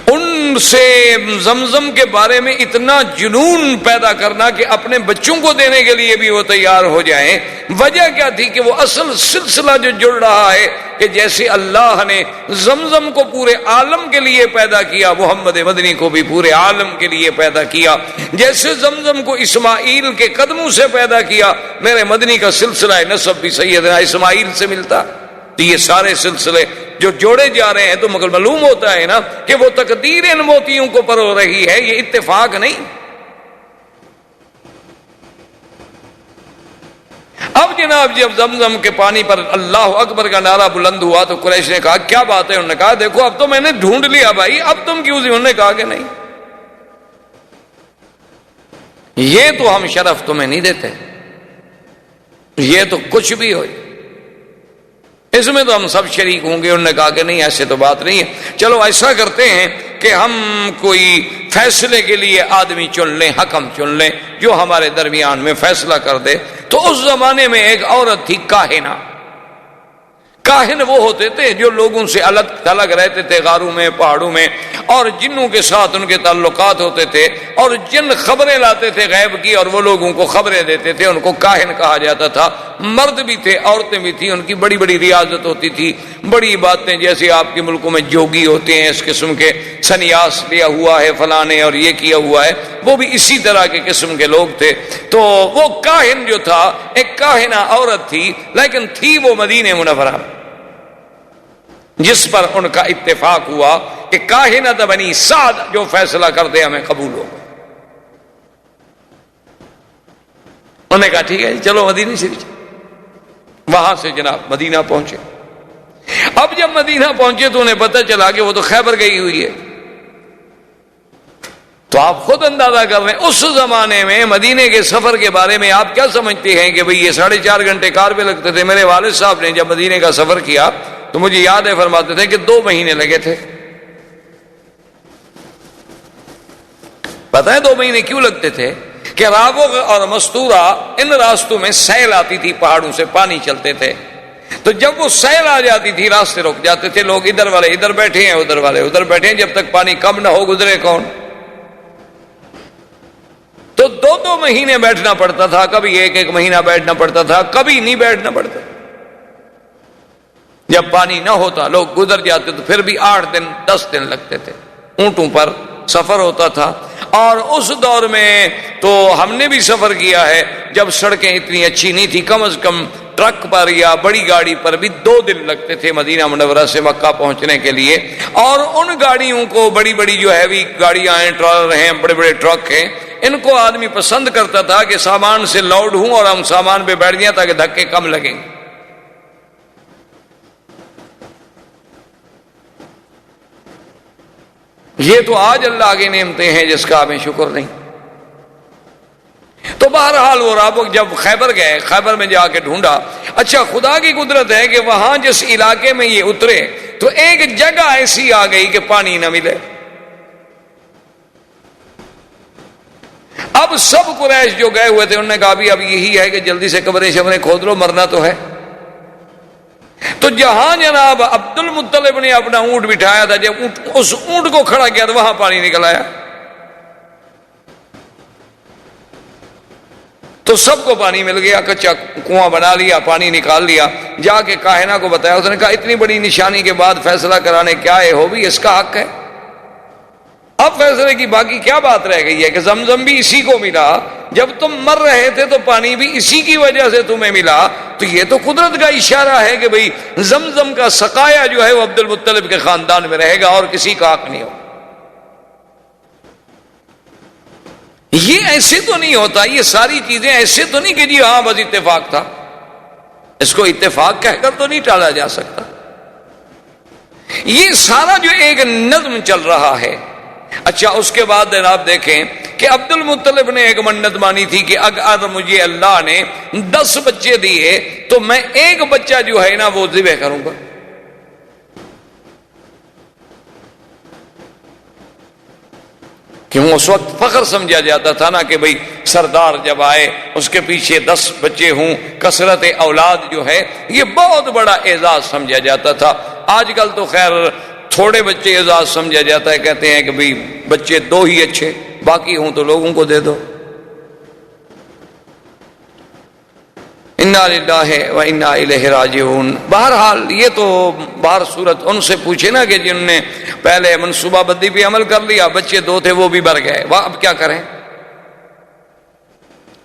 ان سے زمزم کے بارے میں اتنا جنون پیدا کرنا کہ اپنے بچوں کو دینے کے لیے بھی وہ تیار ہو جائیں۔ وجہ کیا تھی کہ وہ اصل سلسلہ جو جڑ رہا ہے کہ جیسے اللہ نے زمزم کو پورے عالم کے لیے پیدا کیا، محمد مدنی کو بھی پورے عالم کے لیے پیدا کیا، جیسے زمزم کو اسماعیل کے قدموں سے پیدا کیا، میرے مدنی کا سلسلہ نسب بھی سیدنا اسماعیل سے ملتا۔ تو یہ سارے سلسلے جو جوڑے جا رہے ہیں تو مگر معلوم ہوتا ہے نا کہ وہ تقدیر ان موتیوں کو پرو رہی ہے، یہ اتفاق نہیں۔ اب جناب جب زمزم کے پانی پر اللہ اکبر کا نعرہ بلند ہوا تو قریش نے کہا کیا بات ہے؟ انہوں نے کہا دیکھو اب تو میں نے ڈھونڈ لیا بھائی، اب تم کیوں؟ انہوں نے کہا کہ نہیں، یہ تو ہم شرف تمہیں نہیں دیتے، یہ تو کچھ بھی ہو، اس میں تو ہم سب شریک ہوں گے۔ انہوں نے کہا کہ نہیں، ایسے تو بات نہیں ہے، چلو ایسا کرتے ہیں کہ ہم کوئی فیصلے کے لیے آدمی چن لیں، حکم چن لیں جو ہمارے درمیان میں فیصلہ کر دے۔ تو اس زمانے میں ایک عورت تھی کاہنہ۔ کاہن وہ ہوتے تھے جو لوگوں سے الگ تھلگ رہتے تھے، غاروں میں، پہاڑوں میں، اور جنوں کے ساتھ ان کے تعلقات ہوتے تھے، اور جن خبریں لاتے تھے غیب کی اور وہ لوگوں کو خبریں دیتے تھے، ان کو کاہن کہا جاتا تھا۔ مرد بھی تھے، عورتیں بھی تھیں، ان کی بڑی بڑی ریاضت ہوتی تھی، بڑی باتیں، جیسے آپ کے ملکوں میں جوگی ہوتے ہیں اس قسم کے، سنیاس لیا ہوا ہے فلاں نے اور یہ کیا ہوا ہے، وہ بھی اسی طرح کے قسم کے لوگ تھے۔ تو وہ کاہن جو تھا، ایک کاہنہ عورت تھی، لیکن تھی وہ مدینہ منورہ، جس پر ان کا اتفاق ہوا کہ کاہنۃ بنی سعد جو فیصلہ کرتے ہمیں قبول ہوگا۔ انہوں نے کہا ٹھیک ہے چلو مدینہ شریف۔ وہاں سے جناب مدینہ پہنچے۔ اب جب مدینہ پہنچے تو انہیں پتہ چلا کہ وہ تو خیبر گئی ہوئی ہے۔ تو آپ خود اندازہ کر رہے ہیں اس زمانے میں مدینے کے سفر کے بارے میں آپ کیا سمجھتے ہیں کہ بھئی یہ 4.5 گھنٹے کار پہ لگتے تھے۔ میرے والد صاحب نے جب مدینے کا سفر کیا تو مجھے یاد ہے، فرماتے تھے کہ 2 مہینے لگے تھے۔ پتہ ہے 2 مہینے کیوں لگتے تھے؟ کہ راوغ اور مستورہ ان راستوں میں سیل آتی تھی، پہاڑوں سے پانی چلتے تھے، تو جب وہ سیل آ جاتی تھی راستے رک جاتے تھے، لوگ ادھر والے ادھر بیٹھے ہیں، ادھر والے ادھر بیٹھے ہیں، جب تک پانی کم نہ ہو گزرے کون؟ تو 2 مہینے بیٹھنا پڑتا تھا، کبھی 1 مہینہ بیٹھنا پڑتا تھا، کبھی نہیں بیٹھنا پڑتا۔ جب پانی نہ ہوتا لوگ گزر جاتے تو پھر بھی 8 دن 10 دن لگتے تھے، اونٹوں پر سفر ہوتا تھا۔ اور اس دور میں تو ہم نے بھی سفر کیا ہے جب سڑکیں اتنی اچھی نہیں تھی، کم از کم ٹرک پر یا بڑی گاڑی پر بھی 2 دن لگتے تھے مدینہ منورہ سے مکہ پہنچنے کے لیے۔ اور ان گاڑیوں کو، بڑی بڑی جو ہیوی گاڑیاں ہیں، ٹرالر ہیں، بڑے بڑے ٹرک ہیں، ان کو آدمی پسند کرتا تھا کہ سامان سے لوڈ ہوں اور ہم سامان پہ بیٹھ جائیں تاکہ دھکے کم لگیں۔ یہ تو آج اللہ کی نعمتیں ہیں جس کا ہمیں شکر نہیں۔ تو بہرحال وہ رابق جب خیبر گئے، خیبر میں جا کے ڈھونڈا۔ اچھا خدا کی قدرت ہے کہ وہاں جس علاقے میں یہ اترے تو ایک جگہ ایسی آ گئی کہ پانی نہ ملے۔ اب سب قریش جو گئے ہوئے تھے انہوں نے کہا بھی اب یہی ہے کہ جلدی سے قبریں شبریں کھود لو، مرنا تو ہے۔ تو جہاں جناب عبد المطلب نے اپنا اونٹ بٹھایا تھا، جب اس اونٹ کو کھڑا کیا تو وہاں پانی نکل آیا۔ تو سب کو پانی مل گیا، کچا کنواں بنا لیا، پانی نکال لیا۔ جا کے کاہنہ کو بتایا، اس نے کہا اتنی بڑی نشانی کے بعد فیصلہ کرانے کیا ہے، ہو بھی اس کا حق ہے۔ اب فیصلے کی باقی کیا بات رہ گئی ہے کہ زمزم بھی اسی کو ملا، جب تم مر رہے تھے تو پانی بھی اسی کی وجہ سے تمہیں ملا، تو یہ تو قدرت کا اشارہ ہے کہ بھئی زمزم کا سقایا جو ہے وہ عبد المطلب کے خاندان میں رہے گا اور کسی کا حق نہیں ہو۔ یہ ایسے تو نہیں ہوتا، یہ ساری چیزیں ایسے تو نہیں کہ جی ہاں بس اتفاق تھا، اس کو اتفاق کہہ کر تو نہیں ٹالا جا سکتا۔ یہ سارا جو ایک نظم چل رہا ہے۔ اچھا اس کے بعد جناب دیکھیں کہ عبد المطلب نے ایک منت مانی تھی کہ اگر مجھے اللہ نے 10 بچے دیے تو میں ایک بچہ جو ہے نا وہ ذبح کروں گا۔ کیوں اس وقت فخر سمجھا جاتا تھا نا کہ بھئی سردار جب آئے اس کے پیچھے 10 بچے ہوں، کثرت اولاد جو ہے یہ بہت بڑا اعزاز سمجھا جاتا تھا۔ آج کل تو خیر تھوڑے بچے اعزاز سمجھا جاتا ہے، کہتے ہیں کہ بھئی بچے 2 ہی اچھے، باقی ہوں تو لوگوں کو دے دو۔ انا للہ و انا الیہ راجعون۔ بہرحال یہ تو باہر صورت ان سے پوچھے نا کہ جن نے پہلے منصوبہ بندی پہ عمل کر لیا، بچے 2 تھے وہ بھی مر گئے، اب کیا کریں؟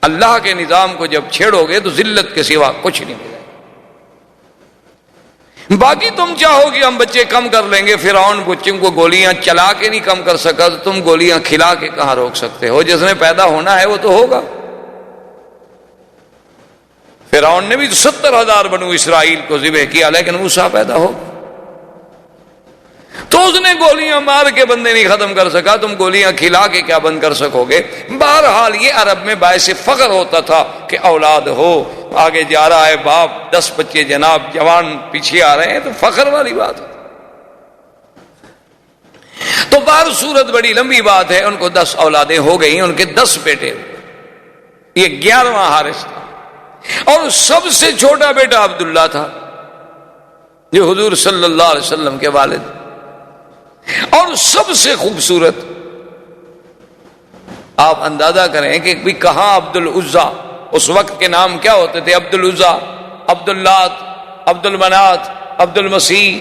اللہ کے نظام کو جب چھیڑو گے تو ذلت کے سوا کچھ نہیں ملے۔ باقی تم چاہو کہ ہم بچے کم کر لیں گے، فرعون بچوں کو گولیاں چلا کے نہیں کم کر سکا تو تم گولیاں کھلا کے کہاں روک سکتے ہو؟ جس نے پیدا ہونا ہے وہ تو ہوگا۔ فرعون نے بھی 70,000 بنو اسرائیل کو ذبح کیا لیکن موسیٰ پیدا ہو، تو اس نے گولیاں مار کے بندے نہیں ختم کر سکا، تم گولیاں کھلا کے کیا بند کر سکو گے؟ بہرحال یہ عرب میں باعث فخر ہوتا تھا کہ اولاد ہو، آگے جا رہا ہے باپ، 10 بچے جناب جوان پیچھے آ رہے ہیں، تو فخر والی بات ہے۔ تو بہر صورت بڑی لمبی بات ہے، ان کو 10 اولادیں ہو گئیں، ان کے 10 بیٹے، یہ 11واں حارث تھا، اور سب سے چھوٹا بیٹا عبداللہ تھا جو حضور صلی اللہ علیہ وسلم کے والد، اور سب سے خوبصورت۔ آپ اندازہ کریں کہ بھی کہاں عبد العزیٰ، اس وقت کے نام کیا ہوتے تھے؟ عبد العزیٰ، عبد اللات، عبد المنات، عبد المسیح،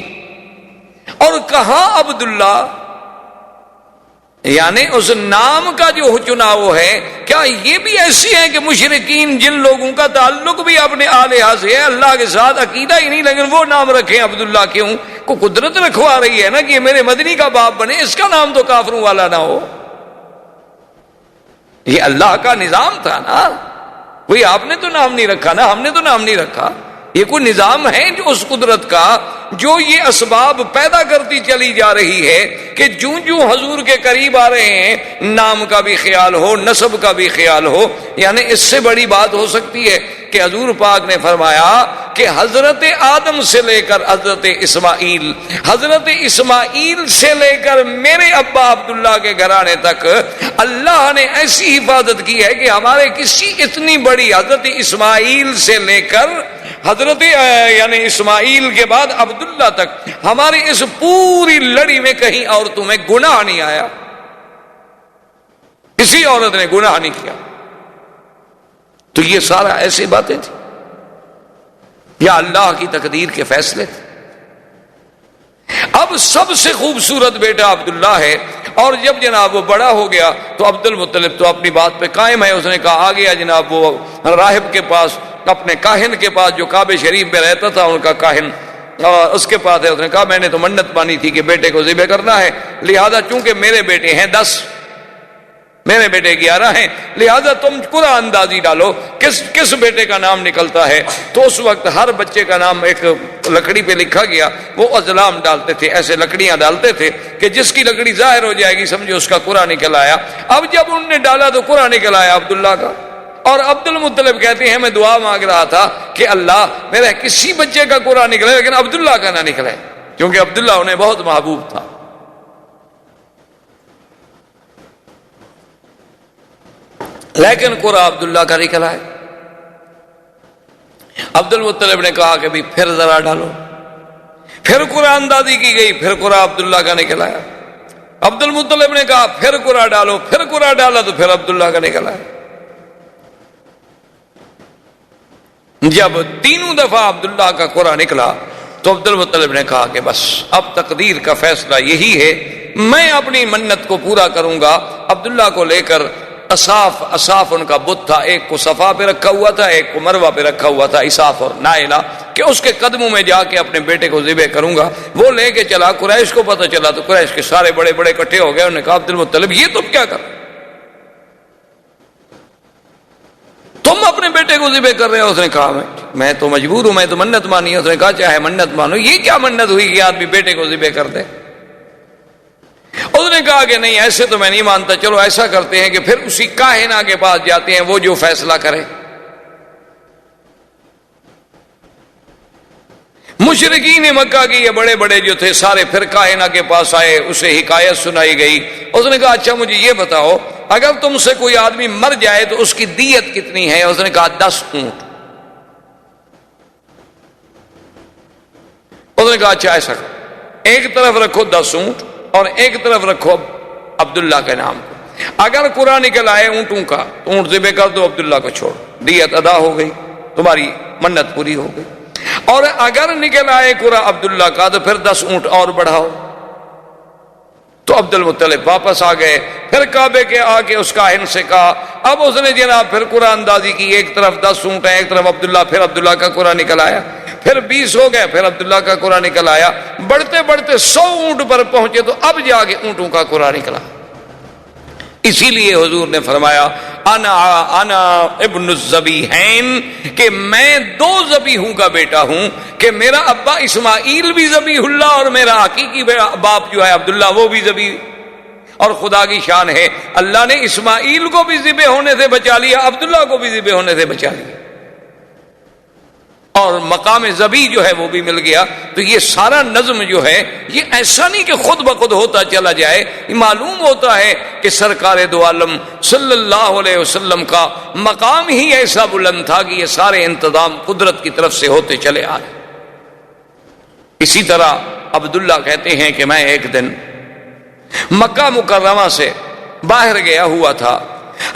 اور کہاں عبداللہ، یعنی اس نام کا جو چناؤ ہے، کیا یہ بھی ایسی ہے کہ مشرکین جن لوگوں کا تعلق بھی اپنے آلہہ سے ہے، اللہ کے ساتھ عقیدہ ہی نہیں، لیکن وہ نام رکھیں عبداللہ؟ کیوں؟ کو قدرت رکھوا رہی ہے نا کہ یہ میرے مدنی کا باپ بنے، اس کا نام تو کافروں والا نہ ہو۔ یہ اللہ کا نظام تھا نا، کوئی آپ نے تو نام نہیں رکھا نا، ہم نے تو نام نہیں رکھا، یہ کوئی نظام ہے جو اس قدرت کا، جو یہ اسباب پیدا کرتی چلی جا رہی ہے کہ جوں جوں حضور کے قریب آ رہے ہیں نام کا بھی خیال ہو، نسب کا بھی خیال ہو۔ یعنی اس سے بڑی بات ہو سکتی ہے کہ حضور پاک نے فرمایا کہ حضرت آدم سے لے کر حضرت اسماعیل، حضرت اسماعیل سے لے کر میرے ابا عبداللہ کے گھرانے تک اللہ نے ایسی حفاظت کی ہے کہ ہمارے کسی اتنی بڑی حضرت اسماعیل سے لے کر حضرت یعنی اسماعیل کے بعد عبداللہ تک ہماری اس پوری لڑی میں کہیں عورتوں میں گناہ نہیں آیا، کسی عورت نے گناہ نہیں کیا۔ تو یہ سارا ایسی باتیں تھی یا اللہ کی تقدیر کے فیصلے تھے۔ اب سب سے خوبصورت بیٹا عبداللہ ہے، اور جب جناب وہ بڑا ہو گیا تو عبد المطلب تو اپنی بات پہ قائم ہے، اس نے کہا آ گیا جناب وہ راہب کے پاس، اپنے کاہن کے پاس جو کعبہ شریف میں رہتا تھا ان کا کاہن، اور اس کے پاس ہے۔ اس نے کہا میں نے تو منت مانی تھی کہ بیٹے کو ذبح کرنا ہے، لہذا چونکہ میرے بیٹے ہیں 10، میرے بیٹے 11 ہیں، لہذا تم قرآن اندازی ڈالو کس بیٹے کا نام نکلتا ہے۔ تو اس وقت ہر بچے کا نام ایک لکڑی پہ لکھا گیا، وہ ازلام ڈالتے تھے، ایسے لکڑیاں ڈالتے تھے کہ جس کی لکڑی ظاہر ہو جائے گی سمجھو اس کا قرآن نکل آیا۔ اب جب انہوں نے ڈالا تو قرآن نکل آیا عبداللہ کا، اور عبد المطلب کہتے ہیں میں دعا مانگ رہا تھا کہ اللہ میرا کسی بچے کا قرآن نکلے لیکن عبداللہ کا نہ نکلے، کیونکہ عبداللہ انہیں بہت محبوب تھا۔ لیکن قرآن عبداللہ کا نکلا ہے۔ عبد المطلب نے کہا کہ بھی پھر ذرا ڈالو، پھر قرآن اندازی کی گئی، پھر قرآن عبداللہ کا نکلا ہے۔ عبد المطلب نے کہا پھر قرآن ڈالو، پھر قرآن ڈالا تو پھر عبداللہ کا نکلا ہے۔ جب تینوں دفعہ عبداللہ کا قرآن نکلا تو عبد المطلب نے کہا کہ بس اب تقدیر کا فیصلہ یہی ہے، میں اپنی منت کو پورا کروں گا۔ عبداللہ کو لے کر اصاف ان کا بت تھا، ایک کو صفا پہ رکھا ہوا تھا، ایک کو مروہ پہ رکھا ہوا تھا، اصاف اور نائلہ، کہ اس کے قدموں میں جا کے اپنے بیٹے کو ذبح کروں گا۔ وہ لے کے چلا، قریش کو پتہ چلا تو قریش کے سارے بڑے بڑے اکٹھے ہو گئے۔ انہوں نے کہا عبد المطلب یہ تم کیا کر، تم اپنے بیٹے کو ذبح کر رہے ہو؟ اس نے کہا میں تو مجبور ہوں، میں تو منت مانی ہے۔ اس نے کہا چاہے منت مانو، یہ کیا منت ہوئی کہ آدمی بیٹے کو ذبح کر دے؟ اس نے کہا کہ نہیں ایسے تو میں نہیں مانتا، چلو ایسا کرتے ہیں کہ پھر اسی کاہنہ کے پاس جاتے ہیں، وہ جو فیصلہ کرے۔ مشرکین مکہ کے یہ بڑے بڑے جو تھے سارے پھر کاہنہ کے پاس آئے، اسے حکایت سنائی گئی۔ اس نے کہا اچھا مجھے یہ بتاؤ اگر تم سے کوئی آدمی مر جائے تو اس کی دیت کتنی ہے؟ اس نے کہا 10 اونٹ۔ اس نے کہا اچھا ایسا کرو، ایک طرف رکھو 10 اونٹ اور ایک طرف رکھو عبداللہ کے نام کو، اگر قرآن نکل آئے اونٹوں کا تو اونٹ ذبح کر دو، عبداللہ کو چھوڑ، دیت ادا ہو گئی، تمہاری منت پوری ہو گئی۔ اور اگر نکل آئے قرآن عبداللہ کا تو پھر 10 اونٹ اور بڑھاؤ۔ تو عبد المطلب واپس آ گئے، پھر کعبے کے آ کے اس کاہن سے کہا، اب اس نے جناب پھر قرآن اندازی کی، ایک طرف 10 اونٹ ہیں، ایک طرف عبداللہ، پھر عبداللہ کا قرآن نکل آیا، پھر 20 ہو گئے، پھر عبداللہ کا قرآن نکل آیا، بڑھتے بڑھتے 100 اونٹ پر پہنچے تو اب جا کے اونٹوں کا قرآن نکلا۔ اسی لیے حضور نے فرمایا انا ابن الذبیحین، کہ میں 2 ذبیحوں کا بیٹا ہوں، کہ میرا ابا اسماعیل بھی ذبیح اللہ اور میرا حقیقی باپ جو ہے عبداللہ وہ بھی ذبیح۔ اور خدا کی شان ہے اللہ نے اسماعیل کو بھی ذبح ہونے سے بچا لیا، عبداللہ کو بھی ذبح ہونے سے بچا لیا۔ اور مقام زبی جو ہے وہ بھی مل گیا. تو یہ سارا نظم جو ہے یہ ایسا نہیں کہ خود بخود ہوتا چلا جائے، یہ معلوم ہوتا ہے کہ سرکار دو عالم صلی اللہ علیہ وسلم کا مقام ہی ایسا بلند تھا کہ یہ سارے انتظام قدرت کی طرف سے ہوتے چلے آئے. اسی طرح عبداللہ کہتے ہیں کہ میں ایک دن مکہ مکرمہ سے باہر گیا ہوا تھا،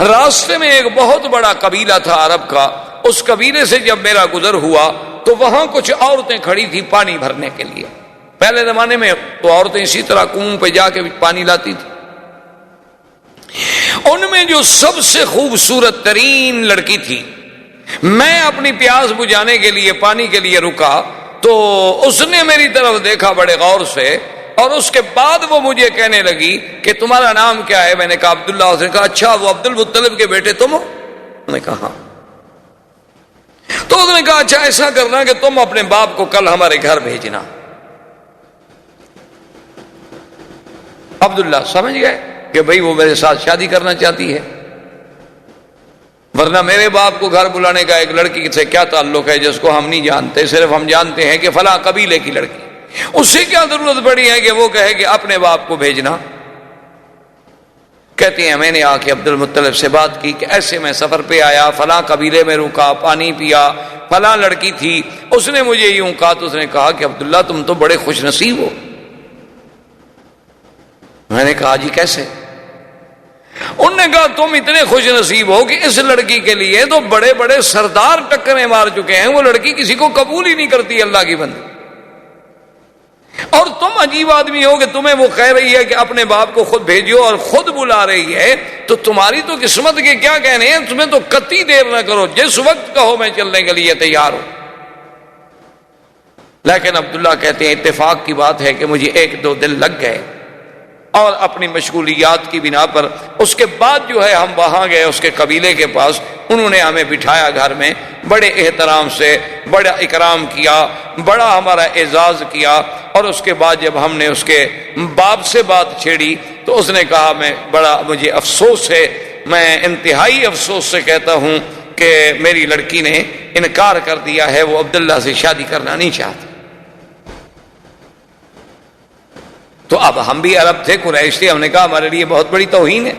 راستے میں ایک بہت بڑا قبیلہ تھا عرب کا، اس قبیلے سے جب میرا گزر ہوا تو وہاں کچھ عورتیں کھڑی تھی پانی بھرنے کے لیے. پہلے زمانے میں تو عورتیں اسی طرح کنویں پہ جا کے پانی لاتی تھی. ان میں جو سب سے خوبصورت ترین لڑکی تھی، میں اپنی پیاس بجھانے کے لیے پانی کے لیے رکا تو اس نے میری طرف دیکھا بڑے غور سے، اور اس کے بعد وہ مجھے کہنے لگی کہ تمہارا نام کیا ہے؟ میں نے کہا عبداللہ. اس نے کہا اچھا وہ عبد المطلب کے بیٹے تم ہو؟ میں نے کہا ہاں. تو اس نے کہا اچھا ایسا کرنا کہ تم اپنے باپ کو کل ہمارے گھر بھیجنا. عبداللہ سمجھ گئے کہ بھئی وہ میرے ساتھ شادی کرنا چاہتی ہے، ورنہ میرے باپ کو گھر بلانے کا ایک لڑکی سے کیا تعلق ہے جس کو ہم نہیں جانتے، صرف ہم جانتے ہیں کہ فلاں قبیلے کی لڑکی، اس سے کیا ضرورت پڑی ہے کہ وہ کہے کہ اپنے باپ کو بھیجنا. کہتے ہیں میں نے آ کے عبد المطلب سے بات کی کہ ایسے میں سفر پہ آیا، فلاں قبیلے میں رکا، پانی پیا، فلاں لڑکی تھی، اس نے مجھے یوں کہا. تو اس نے کہا کہ عبداللہ تم تو بڑے خوش نصیب ہو. میں نے کہا جی کیسے؟ انہوں نے کہا تم اتنے خوش نصیب ہو کہ اس لڑکی کے لیے تو بڑے بڑے سردار ٹکریں مار چکے ہیں، وہ لڑکی کسی کو قبول ہی نہیں کرتی اللہ کی بندی، اور تم عجیب آدمی ہو کہ تمہیں وہ کہہ رہی ہے کہ اپنے باپ کو خود بھیجو اور خود بلا رہی ہے. تو تمہاری تو قسمت کے کیا کہنے ہیں، تمہیں تو قطعی دیر نہ کرو، جس وقت کہو میں چلنے کے لیے تیار ہوں. لیکن عبداللہ کہتے ہیں اتفاق کی بات ہے کہ مجھے 1-2 دن لگ گئے، اور اپنی مشغولیات کی بنا پر اس کے بعد جو ہے ہم وہاں گئے اس کے قبیلے کے پاس. انہوں نے ہمیں بٹھایا گھر میں، بڑے احترام سے بڑا اکرام کیا، بڑا ہمارا اعزاز کیا. اور اس کے بعد جب ہم نے اس کے باپ سے بات چھیڑی تو اس نے کہا مجھے افسوس ہے، میں انتہائی افسوس سے کہتا ہوں کہ میری لڑکی نے انکار کر دیا ہے، وہ عبداللہ سے شادی کرنا نہیں چاہتی. تو اب ہم بھی عرب تھے، قریش تھے، ہم نے کہا ہمارے لیے بہت بڑی توہین ہے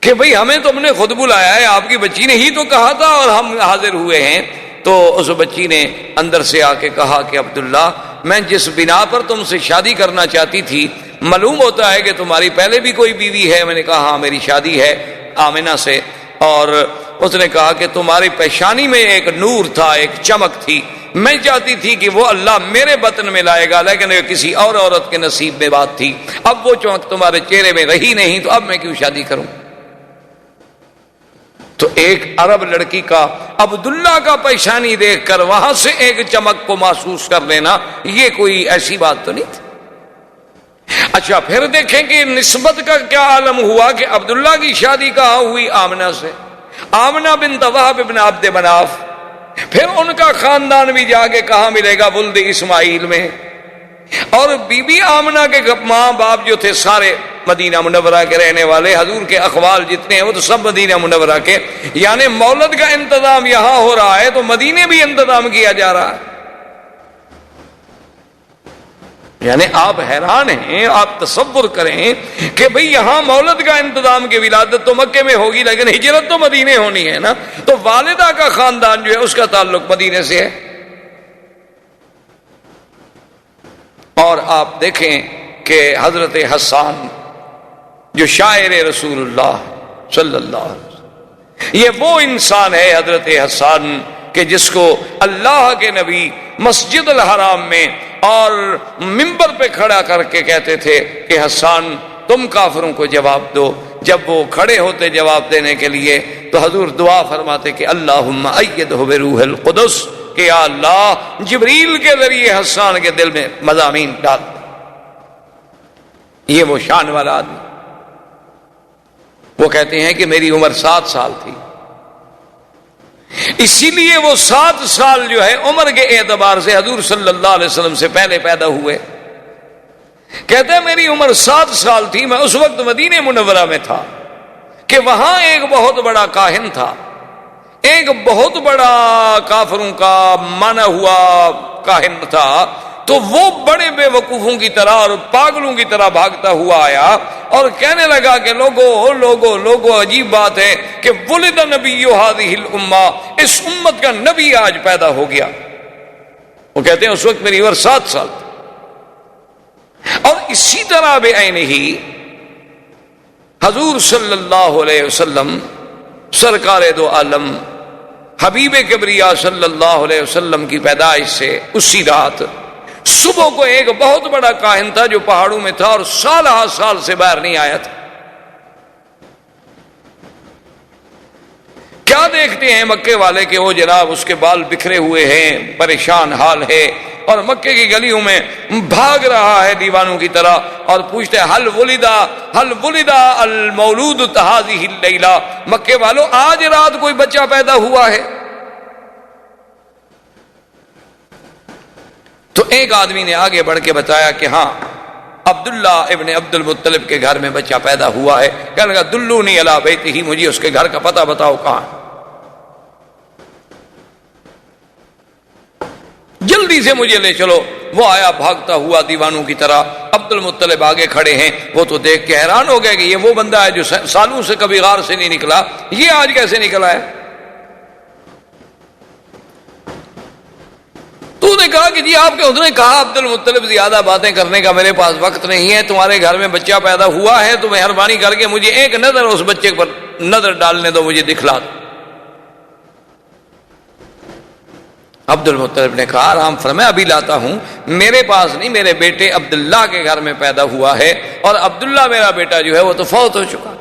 کہ بھئی ہمیں تم نے خود بلایا ہے، آپ کی بچی نے ہی تو کہا تھا اور ہم حاضر ہوئے ہیں. تو اس بچی نے اندر سے آ کے کہا کہ عبداللہ میں جس بنا پر تم سے شادی کرنا چاہتی تھی، معلوم ہوتا ہے کہ تمہاری پہلے بھی کوئی بیوی ہے. میں نے کہا ہاں میری شادی ہے آمنہ سے. اور اس نے کہا کہ تمہاری پیشانی میں ایک نور تھا، ایک چمک تھی، میں چاہتی تھی کہ وہ اللہ میرے بطن میں لائے گا، لیکن کسی اور عورت کے نصیب میں بات تھی. اب وہ چمک تمہارے چہرے میں رہی نہیں، تو اب میں کیوں شادی کروں؟ تو ایک عرب لڑکی کا عبداللہ کا پیشانی دیکھ کر وہاں سے ایک چمک کو محسوس کر لینا، یہ کوئی ایسی بات تو نہیں تھی. اچھا پھر دیکھیں کہ نسبت کا کیا عالم ہوا کہ عبداللہ کی شادی کہاں ہوئی؟ آمنہ سے. آمنہ بنت وہب بن عبد مناف. پھر ان کا خاندان بھی جا کے کہاں ملے گا؟ ولد اسماعیل میں. اور بی بی آمنہ کے ماں باپ جو تھے سارے مدینہ منورہ کے رہنے والے، حضور کے اخوال جتنے ہیں وہ تو سب مدینہ منورہ کے، یعنی مولد کا انتظام یہاں ہو رہا ہے تو مدینے بھی انتظام کیا جا رہا ہے. یعنی آپ حیران ہیں، آپ تصور کریں کہ بھئی یہاں مولد کا انتظام کی ولادت تو مکے میں ہوگی لیکن ہجرت تو مدینے ہونی ہے نا. تو والدہ کا خاندان جو ہے اس کا تعلق مدینے سے ہے. اور آپ دیکھیں کہ حضرت حسان جو شاعر رسول اللہ صلی اللہ علیہ وسلم، یہ وہ انسان ہے حضرت حسان کہ جس کو اللہ کے نبی مسجد الحرام میں اور منبر پہ کھڑا کر کے کہتے تھے کہ حسان تم کافروں کو جواب دو. جب وہ کھڑے ہوتے جواب دینے کے لیے تو حضور دعا فرماتے کہ اللہم ایدہ بروح القدس، کہ یا اللہ جبریل کے ذریعے حسان کے دل میں مضامین ڈال. یہ وہ شان والا آدمی. وہ کہتے ہیں کہ میری عمر 7 سال تھی، اسی لیے وہ 7 سال جو ہے عمر کے اعتبار سے حضور صلی اللہ علیہ وسلم سے پہلے پیدا ہوئے. کہتے ہیں میری عمر 7 سال تھی، میں اس وقت مدینہ منورہ میں تھا کہ وہاں ایک بہت بڑا کاہن تھا، ایک بہت بڑا کافروں کا مانا ہوا کاہن تھا، تو وہ بڑے بے وقوفوں کی طرح اور پاگلوں کی طرح بھاگتا ہوا آیا اور کہنے لگا کہ لوگو عجیب بات ہے کہ ولد نبی هذه الامہ، اس امت کا نبی آج پیدا ہو گیا۔ وہ کہتے ہیں اس وقت میری عمر 7 سال تھی۔ اور اسی طرح بے عین ہی حضور صلی اللہ علیہ وسلم سرکار دو عالم حبیب کبریا صلی اللہ علیہ وسلم کی پیدائش سے اسی رات صبح کو ایک بہت بڑا کاہن تھا جو پہاڑوں میں تھا اور سال ہا سال سے باہر نہیں آیا تھا۔ کیا دیکھتے ہیں مکے والے کہ وہ جناب اس کے بال بکھرے ہوئے ہیں، پریشان حال ہے، اور مکے کی گلیوں میں بھاگ رہا ہے دیوانوں کی طرح، اور پوچھتے ہیں حل ولدا المولود هذه اللیلہ، مکے والوں آج رات کوئی بچہ پیدا ہوا ہے؟ تو ایک آدمی نے آگے بڑھ کے بتایا کہ ہاں عبداللہ ابن عبد المطلب کے گھر میں بچہ پیدا ہوا ہے۔ کہنے لگا دلونی علی بیتہ، مجھے اس کے گھر کا پتہ بتاؤ کہاں۔ جلدی سے مجھے لے چلو۔ وہ آیا بھاگتا ہوا دیوانوں کی طرح، عبد المطلب آگے کھڑے ہیں۔ وہ تو دیکھ کے حیران ہو گئے کہ یہ وہ بندہ ہے جو سالوں سے کبھی غار سے نہیں نکلا، یہ آج کیسے نکلا ہے؟ تو نے کہا کہ جی آپ کے حضور نے کہا عبد المطلب زیادہ باتیں کرنے کا میرے پاس وقت نہیں ہے، تمہارے گھر میں بچہ پیدا ہوا ہے تو مہربانی کر کے مجھے ایک نظر اس بچے پر نظر ڈالنے دو، مجھے دکھلا دو۔ عبد المطلب نے کہا آرام فرمائے، ابھی لاتا ہوں، میرے پاس نہیں، میرے بیٹے عبداللہ کے گھر میں پیدا ہوا ہے، اور عبداللہ میرا بیٹا جو ہے وہ تو فوت ہو چکا۔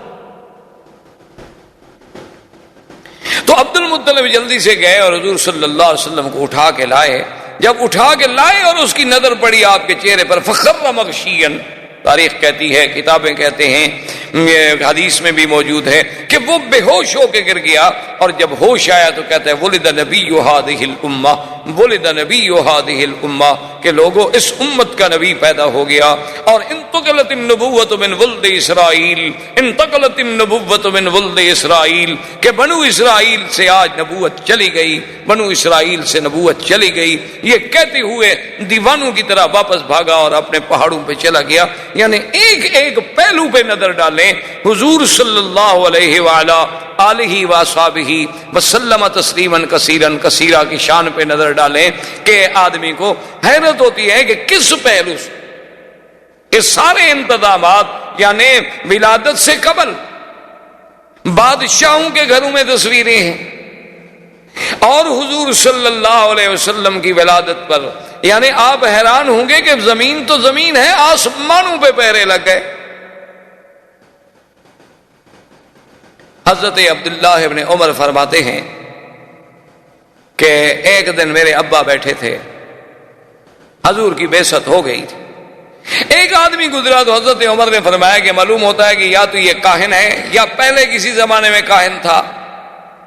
تو عبد المطلب جلدی سے گئے اور حضور صلی اللہ علیہ وسلم کو اٹھا کے لائے۔ جب اٹھا کے لائے اور اس کی نظر پڑی آپ کے چہرے پر، فخر مغشین، تاریخ کہتی ہے، کتابیں کہتے ہیں، حدیث میں بھی موجود ہے کہ وہ بے ہوش ہو کے گر گیا، اور جب ہوش آیا تو کہتا ہے ولد نبی هذه الامہ، ولد نبی هذه الامہ، کہ لوگوں اس امت کا نبی پیدا ہو گیا۔ اور انتقلت النبوت من ولد اسرائیل، انتقلت النبوت من ولد اسرائیل، کہ بنو اسرائیل سے آج نبوت چلی گئی، بنو اسرائیل سے نبوت چلی گئی۔ یہ کہتے ہوئے دیوانوں کی طرح واپس بھاگا اور اپنے پہاڑوں پہ چلا گیا۔ یعنی ایک ایک پہلو پہ نظر ڈالیں، حضور صلی اللہ علیہ وآلہ آلہ وصحبہ وسلم تسلیما کثیرا کثیرا کی شان پہ نظر ڈالیں کہ آدمی کو حیرت ہوتی ہے کہ کس پہلو سے کہ سارے انتظامات، یعنی ولادت سے قبل بادشاہوں کے گھروں میں تصویریں ہیں، اور حضور صلی اللہ علیہ وسلم کی ولادت پر، یعنی آپ حیران ہوں گے کہ زمین تو زمین ہے، آسمانوں پہ پہرے لگ گئے۔ حضرت عبداللہ ابن عمر فرماتے ہیں کہ ایک دن میرے ابا بیٹھے تھے، حضور کی بعثت ہو گئی تھی، ایک آدمی گزرا تو حضرت عمر نے فرمایا کہ معلوم ہوتا ہے کہ یا تو یہ کاہن ہے یا پہلے کسی زمانے میں کاہن تھا،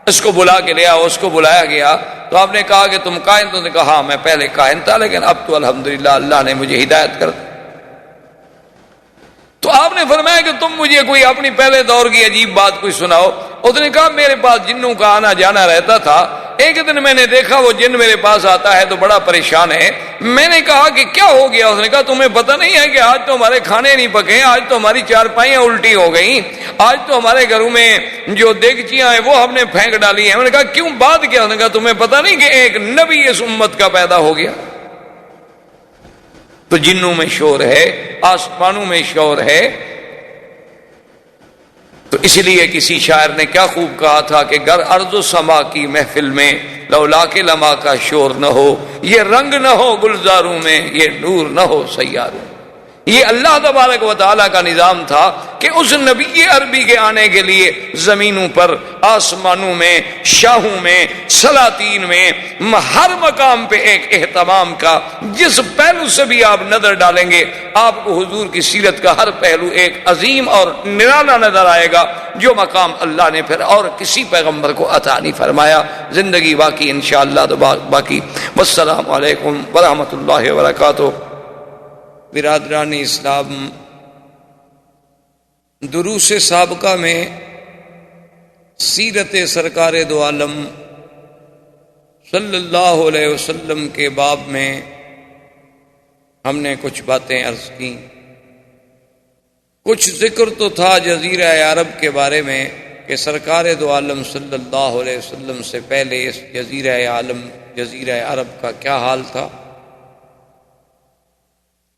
اس کو بلا کے لیا۔ اس کو بلایا گیا تو آپ نے کہا کہ تم کاہن؟ تو نے کہا ہاں میں پہلے کاہن تھا، لیکن اب تو الحمدللہ اللہ نے مجھے ہدایت کر دی۔ تو آپ نے فرمایا کہ تم مجھے کوئی اپنی پہلے دور کی عجیب بات کوئی سناؤ۔ اس نے کہا میرے پاس جنوں کا آنا جانا رہتا تھا، ایک دن میں نے دیکھا وہ جن میرے پاس آتا ہے تو بڑا پریشان ہے۔ میں نے کہا کہ کیا ہو گیا؟ اس نے کہا تمہیں پتہ نہیں ہے کہ آج تو ہمارے کھانے نہیں پکے، آج تو ہماری چارپائیاں الٹی ہو گئیں، آج تو ہمارے گھروں میں جو دیگچیاں ہیں وہ ہم نے پھینک ڈالی ہیں۔ میں نے کہا کیوں، بات کیا؟ اس نے کہا تمہیں پتہ نہیں کہ ایک نبی اس امت کا پیدا ہو گیا؟ تو جنوں میں شور ہے، آسمانوں میں شور ہے۔ تو اس لیے کسی شاعر نے کیا خوب کہا تھا کہ گر ارض و سما کی محفل میں لولا کے لما کا شور نہ ہو، یہ رنگ نہ ہو گلزاروں میں، یہ نور نہ ہو سیاروں۔ یہ اللہ تبارک و تعالیٰ کا نظام تھا کہ اس نبی عربی کے آنے کے لیے زمینوں پر، آسمانوں میں، شاہوں میں، سلاطین میں، ہر مقام پہ ایک اہتمام کا، جس پہلو سے بھی آپ نظر ڈالیں گے آپ کو حضور کی سیرت کا ہر پہلو ایک عظیم اور نرالا نظر آئے گا، جو مقام اللہ نے پھر اور کسی پیغمبر کو عطا نہیں فرمایا۔ زندگی باقی انشاءاللہ تو باقی۔ والسلام علیکم ورحمۃ اللہ وبرکاتہ۔ برادران اسلام، دروس سابقہ میں سیرت سرکار دو عالم صلی اللہ علیہ وسلم کے باب میں ہم نے کچھ باتیں عرض کی. کچھ ذکر تو تھا جزیرہ عرب کے بارے میں کہ سرکار دو عالم صلی اللہ علیہ وسلم سے پہلے اس جزیرہ عرب کا کیا حال تھا،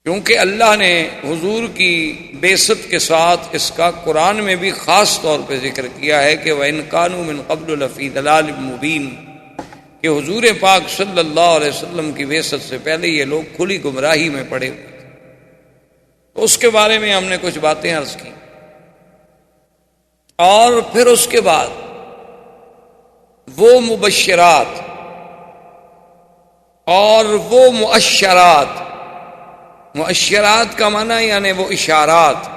کیونکہ اللہ نے حضور کی بعثت کے ساتھ اس کا قرآن میں بھی خاص طور پہ ذکر کیا ہے کہ وَإِن كَانُوا مِن قَبْلُ لَفِي ضَلَالٍ مُبِينٍ، کہ حضور پاک صلی اللہ علیہ وسلم کی بعثت سے پہلے یہ لوگ کھلی گمراہی میں پڑے ہوئے تھے. تو اس کے بارے میں ہم نے کچھ باتیں عرض کی. اور پھر اس کے بعد وہ مبشرات اور وہ مؤشرات، مؤشرات کا معنی یعنی وہ اشارات،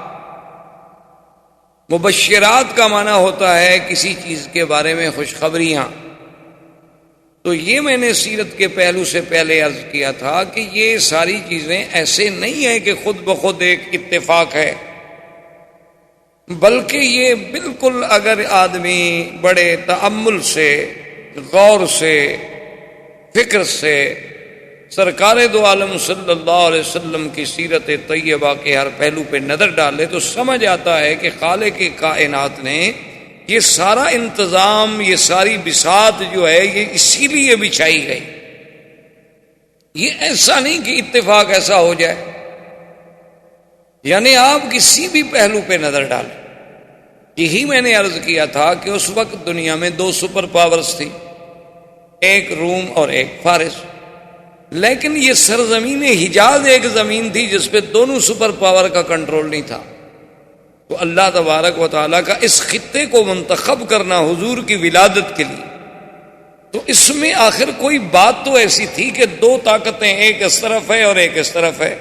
مبشرات کا معنی ہوتا ہے کسی چیز کے بارے میں خوشخبریاں. تو یہ میں نے سیرت کے پہلو سے پہلے عرض کیا تھا کہ یہ ساری چیزیں ایسے نہیں ہیں کہ خود بخود ایک اتفاق ہے، بلکہ یہ بالکل اگر آدمی بڑے تأمل سے، غور سے، فکر سے سرکار دو عالم صلی اللہ علیہ وسلم کی سیرت طیبہ کے ہر پہلو پہ نظر ڈالے تو سمجھ آتا ہے کہ خالق کائنات نے یہ سارا انتظام، یہ ساری بساط جو ہے یہ اسی لیے بچھائی گئی. یہ ایسا نہیں کہ اتفاق ایسا ہو جائے، یعنی آپ کسی بھی پہلو پہ نظر ڈالیں. یہی میں نے عرض کیا تھا کہ اس وقت دنیا میں دو سپر پاورز تھی، ایک روم اور ایک فارس. لیکن یہ سرزمین حجاز ایک زمین تھی جس پہ دونوں سپر پاور کا کنٹرول نہیں تھا. تو اللہ تبارک و تعالیٰ کا اس خطے کو منتخب کرنا حضور کی ولادت کے لیے، تو اس میں آخر کوئی بات تو ایسی تھی کہ دو طاقتیں، ایک اس طرف ہے اور ایک اس طرف ہے،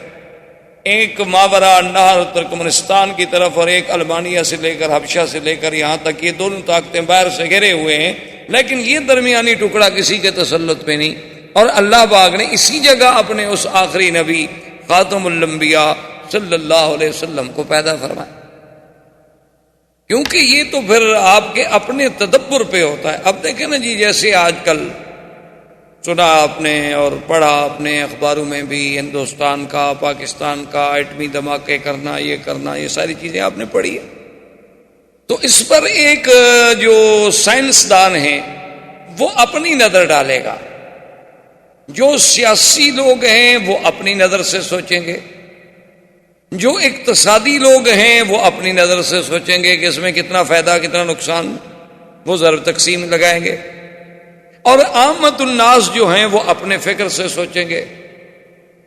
ایک ماورا نہر ترکمنستان کی طرف اور ایک المانیہ سے لے کر حبشہ سے لے کر یہاں تک، یہ دونوں طاقتیں باہر سے گھرے ہوئے ہیں، لیکن یہ درمیانی ٹکڑا کسی کے تسلط پہ نہیں. اور اللہ پاک نے اسی جگہ اپنے اس آخری نبی خاتم الانبیاء صلی اللہ علیہ وسلم کو پیدا فرمایا. کیونکہ یہ تو پھر آپ کے اپنے تدبر پہ ہوتا ہے. اب دیکھیں نا جی، جیسے آج کل سنا آپ نے اور پڑھا آپ نے اخباروں میں بھی، ہندوستان کا، پاکستان کا ایٹمی دھماکے کرنا، یہ ساری چیزیں آپ نے پڑھی ہیں. تو اس پر ایک جو سائنسدان ہیں وہ اپنی نظر ڈالے گا، جو سیاسی لوگ ہیں وہ اپنی نظر سے سوچیں گے، جو اقتصادی لوگ ہیں وہ اپنی نظر سے سوچیں گے کہ اس میں کتنا فائدہ کتنا نقصان، وہ ضرب تقسیم لگائیں گے. اور عامت الناس جو ہیں وہ اپنے فکر سے سوچیں گے.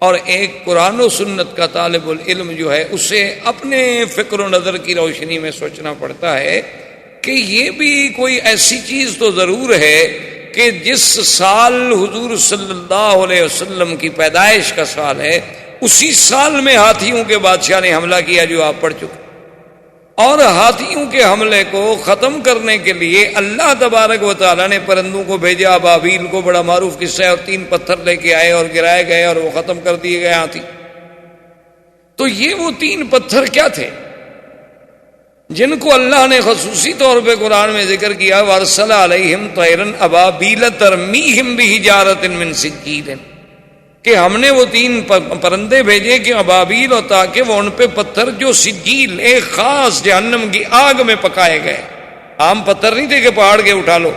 اور ایک قرآن و سنت کا طالب العلم جو ہے اسے اپنے فکر و نظر کی روشنی میں سوچنا پڑتا ہے کہ یہ بھی کوئی ایسی چیز تو ضرور ہے کہ جس سال حضور صلی اللہ علیہ وسلم کی پیدائش کا سال ہے، اسی سال میں ہاتھیوں کے بادشاہ نے حملہ کیا جو آپ پڑھ چکے. اور ہاتھیوں کے حملے کو ختم کرنے کے لیے اللہ تبارک و تعالیٰ نے پرندوں کو بھیجا. ابابیل کو بڑا معروف قصہ ہے، اور 3 پتھر لے کے آئے اور گرائے گئے اور وہ ختم کر دیے گئے ہاتھی. تو یہ وہ 3 پتھر کیا تھے جن کو اللہ نے خصوصی طور پہ قرآن میں ذکر کیا، وَأَرْسَلَ عَلَيْهِمْ طَيْرًا أَبَابِيلَ تَرْمِيهِمْ بِحِجَارَةٍ مِّن سِجِّيلٍ، کہ ہم نے وہ 3 پرندے بھیجے کہ ابابیل، اور تاکہ وہ ان پہ پتھر جو سجیل، ایک خاص جہنم کی آگ میں پکائے گئے. عام پتھر نہیں تھے کہ پہاڑ کے اٹھا لو.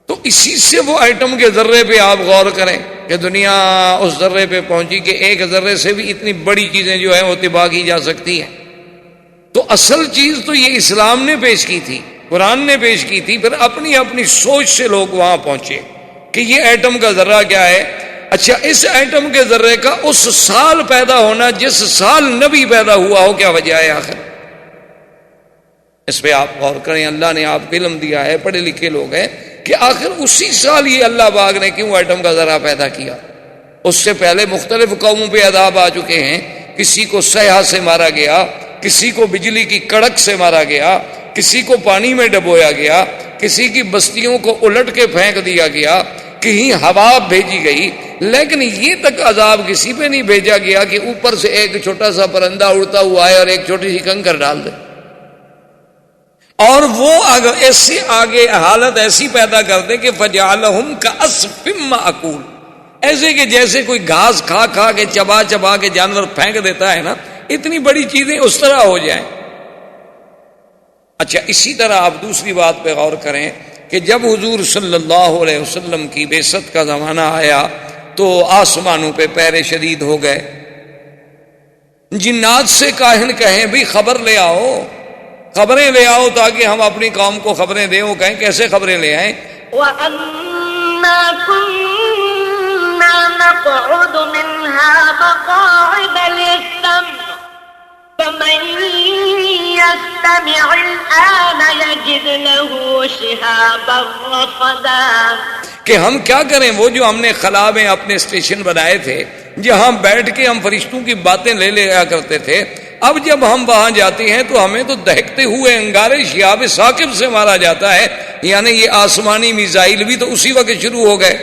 تو اسی سے وہ ایٹم کے ذرے پہ آپ غور کریں کہ دنیا اس ذرے پہ پہنچی کہ ایک ذرے سے بھی اتنی بڑی چیزیں جو ہیں وہ تباہ کی جا سکتی ہیں. تو اصل چیز تو یہ اسلام نے پیش کی تھی، قرآن نے پیش کی تھی. پھر اپنی اپنی سوچ سے لوگ وہاں پہنچے کہ یہ ایٹم کا ذرہ کیا ہے. اچھا، اس ایٹم کے ذرے کا اس سال پیدا ہونا جس سال نبی پیدا ہوا ہو، کیا وجہ ہے آخر؟ اس پہ آپ غور کریں. اللہ نے آپ کو علم دیا ہے، پڑھے لکھے لوگ ہیں، کہ آخر اسی سال یہ اللہ پاک نے کیوں ایٹم کا ذرہ پیدا کیا. اس سے پہلے مختلف قوموں پہ عذاب آ چکے ہیں. کسی کو سیاح سے مارا گیا، کسی کو بجلی کی کڑک سے مارا گیا، کسی کو پانی میں ڈبویا گیا، کسی کی بستیوں کو الٹ کے پھینک دیا گیا، کہیں ہوا بھیجی گئی. لیکن یہ تک عذاب کسی پہ نہیں بھیجا گیا کہ اوپر سے ایک چھوٹا سا پرندہ اڑتا ہوا ہے اور ایک چھوٹی سی کنکر ڈال دے. اور وہ اگر ایسے آگے حالت ایسی پیدا کر دے کہ فجعلہم کعصف مأکول، ایسے کہ جیسے کوئی گھاس کھا کھا کے چبا چبا کے جانور پھینک دیتا ہے نا، اتنی بڑی چیزیں اس طرح ہو جائیں۔ اچھا، اسی طرح آپ دوسری بات پہ غور کریں کہ جب حضور صلی اللہ علیہ وسلم کی بعثت کا زمانہ آیا تو آسمانوں پہ پہرے شدید ہو گئے۔ جنات سے کاہن کہیں بھی خبر لے آؤ، خبریں لے آؤ تاکہ ہم اپنی قوم کو خبریں دیں۔ وہ کہیں کیسے خبریں لے آئیں؟
وَأَنَّا كُنَّا نَقْعُدُ مِنْهَا مَقَاعِدَ لِلسَّمْعِ فَمَن يَسْتَمِعِ الْآنَ يَجِدْ لَهُ شِهَابًا رَّصَدًا،
کہ ہم کیا کریں، وہ جو ہم نے خلا میں اپنے اسٹیشن بنائے تھے جہاں بیٹھ کے ہم فرشتوں کی باتیں لے لیا کرتے تھے، اب جب ہم وہاں جاتے ہیں تو ہمیں تو دہکتے ہوئے انگارے شہاب ثاقب سے مارا جاتا ہے، یعنی یہ آسمانی میزائل بھی تو اسی وقت شروع ہو گئے۔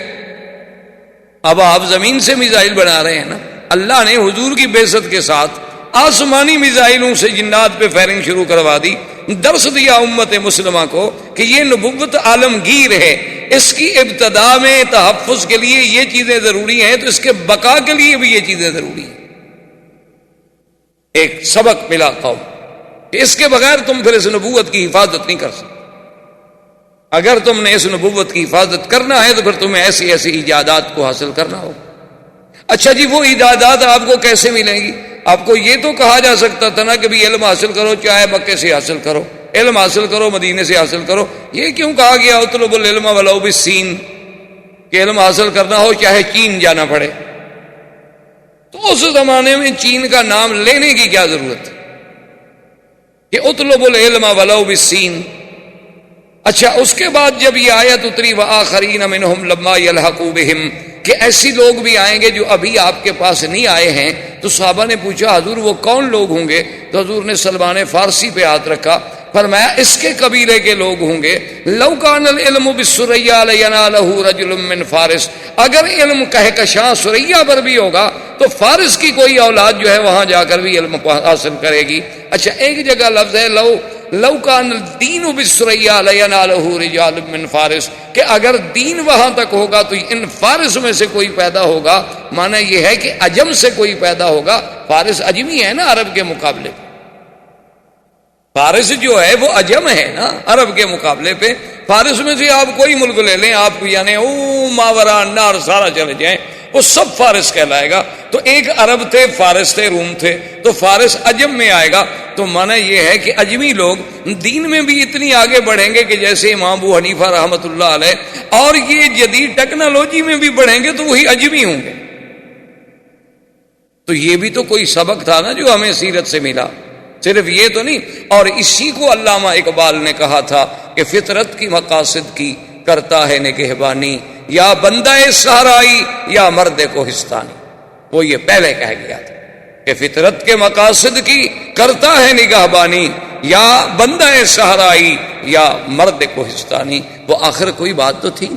اب آپ زمین سے میزائل بنا رہے ہیں نا، اللہ نے حضور کی بعثت کے ساتھ آسمانی میزائلوں سے جنات پہ فائرنگ شروع کروا دی۔ درس دیا امت مسلمہ کو کہ یہ نبوت عالمگیر ہے، اس کی ابتدا میں تحفظ کے لیے یہ چیزیں ضروری ہیں تو اس کے بقا کے لیے بھی یہ چیزیں ضروری ہیں۔ ایک سبق ملا قوم کہ اس کے بغیر تم پھر اس نبوت کی حفاظت نہیں کر سکتے۔ اگر تم نے اس نبوت کی حفاظت کرنا ہے تو پھر تمہیں ایسی ایسی ایجادات کو حاصل کرنا ہوگا۔ اچھا جی، وہ ایجادات آپ کو کیسے ملیں گی؟ آپ کو یہ تو کہا جا سکتا تھا نا کہ بھی علم حاصل کرو، چاہے مکے سے حاصل کرو، علم حاصل کرو مدینے سے حاصل کرو۔ یہ کیوں کہا گیا اطلب العلم ولو بالسین، کہ علم حاصل کرنا ہو چاہے چین جانا پڑے؟ تو اس زمانے میں چین کا نام لینے کی کیا ضرورت ہے کہ اطلب العلم ولو بالسین؟ اچھا، اس کے بعد جب یہ آیت اتری وآخرین منہم لما یلحقوا بہم، کہ ایسی لوگ بھی آئیں گے جو ابھی آپ کے پاس نہیں آئے ہیں، تو صحابہ نے پوچھا حضور وہ کون لوگ ہوں گے؟ تو حضور نے سلمان فارسی پہ ہاتھ رکھا، فرمایا اس کے قبیلے کے لوگ ہوں گے۔ لو کان العلم بالسریا لینالہ رجل من فارس، اگر علم کہکشاں سریا پر بھی ہوگا تو فارس کی کوئی اولاد جو ہے وہاں جا کر بھی علم حاصل کرے گی۔ اچھا، ایک جگہ لفظ ہے لو کان الدین بالسریا لینالہ رجال من فارس، کہ اگر دین وہاں تک ہوگا تو ان فارس میں سے کوئی پیدا ہوگا، معنی یہ ہے کہ عجم سے کوئی پیدا ہوگا۔ فارس عجمی ہے نا عرب کے مقابلے، فارس جو ہے وہ عجم ہے نا عرب کے مقابلے پہ۔ فارس میں سے آپ کوئی ملک لے لیں، آپ یعنی ماورا نار سارا چلے جائیں، وہ سب فارس کہلائے گا۔ تو ایک عرب تھے، فارس تھے، روم تھے، تو فارس عجم میں آئے گا۔ تو معنی یہ ہے کہ عجمی لوگ دین میں بھی اتنی آگے بڑھیں گے کہ جیسے امام ابو حنیفہ رحمۃ اللہ علیہ، اور یہ جدید ٹیکنالوجی میں بھی بڑھیں گے تو وہی عجمی ہوں گے۔ تو یہ بھی تو کوئی سبق تھا نا جو ہمیں سیرت سے ملا، صرف یہ تو نہیں۔ اور اسی کو علامہ اقبال نے کہا تھا کہ فطرت کی مقاصد کی کرتا ہے نگہبانی، یا بندہ صحرائی یا مرد کوہستانی۔ وہ یہ پہلے کہہ گیا تھا کہ فطرت کے مقاصد کی کرتا ہے نگہبانی، یا بندہ صحرائی یا مرد کوہستانی۔ وہ آخر کوئی بات تو تھی،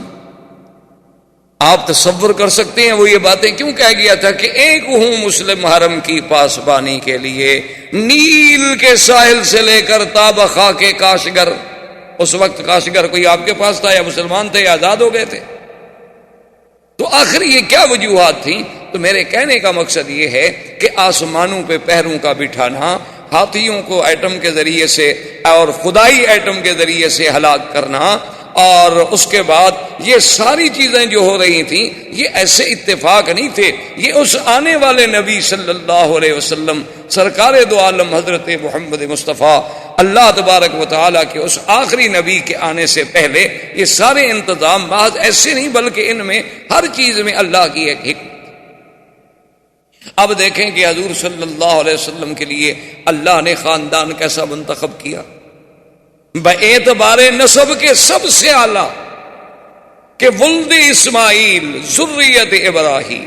آپ تصور کر سکتے ہیں وہ یہ باتیں کیوں کہہ گیا تھا کہ ایک ہوں مسلم حرم کی پاسبانی کے لیے، نیل کے ساحل سے لے کر تا بخاک کاشگر۔ اس وقت کاشگر کوئی آپ کے پاس تھا یا مسلمان تھے یا آزاد ہو گئے تھے؟ تو آخر یہ کیا وجوہات تھیں؟ تو میرے کہنے کا مقصد یہ ہے کہ آسمانوں پہ پہروں کا بٹھانا، ہاتھیوں کو ایٹم کے ذریعے سے اور خدائی ایٹم کے ذریعے سے ہلاک کرنا، اور اس کے بعد یہ ساری چیزیں جو ہو رہی تھیں یہ ایسے اتفاق نہیں تھے، یہ اس آنے والے نبی صلی اللہ علیہ وسلم سرکار دو عالم حضرت محمد مصطفیٰ اللہ تبارک و تعالیٰ کے اس آخری نبی کے آنے سے پہلے یہ سارے انتظام محض ایسے نہیں، بلکہ ان میں ہر چیز میں اللہ کی ایک حکمت۔ اب دیکھیں کہ حضور صلی اللہ علیہ وسلم کے لیے اللہ نے خاندان کیسا منتخب کیا، باعتبار نسب کے سب سے اعلیٰ، کہ ولد اسماعیل ذریت ابراہیم،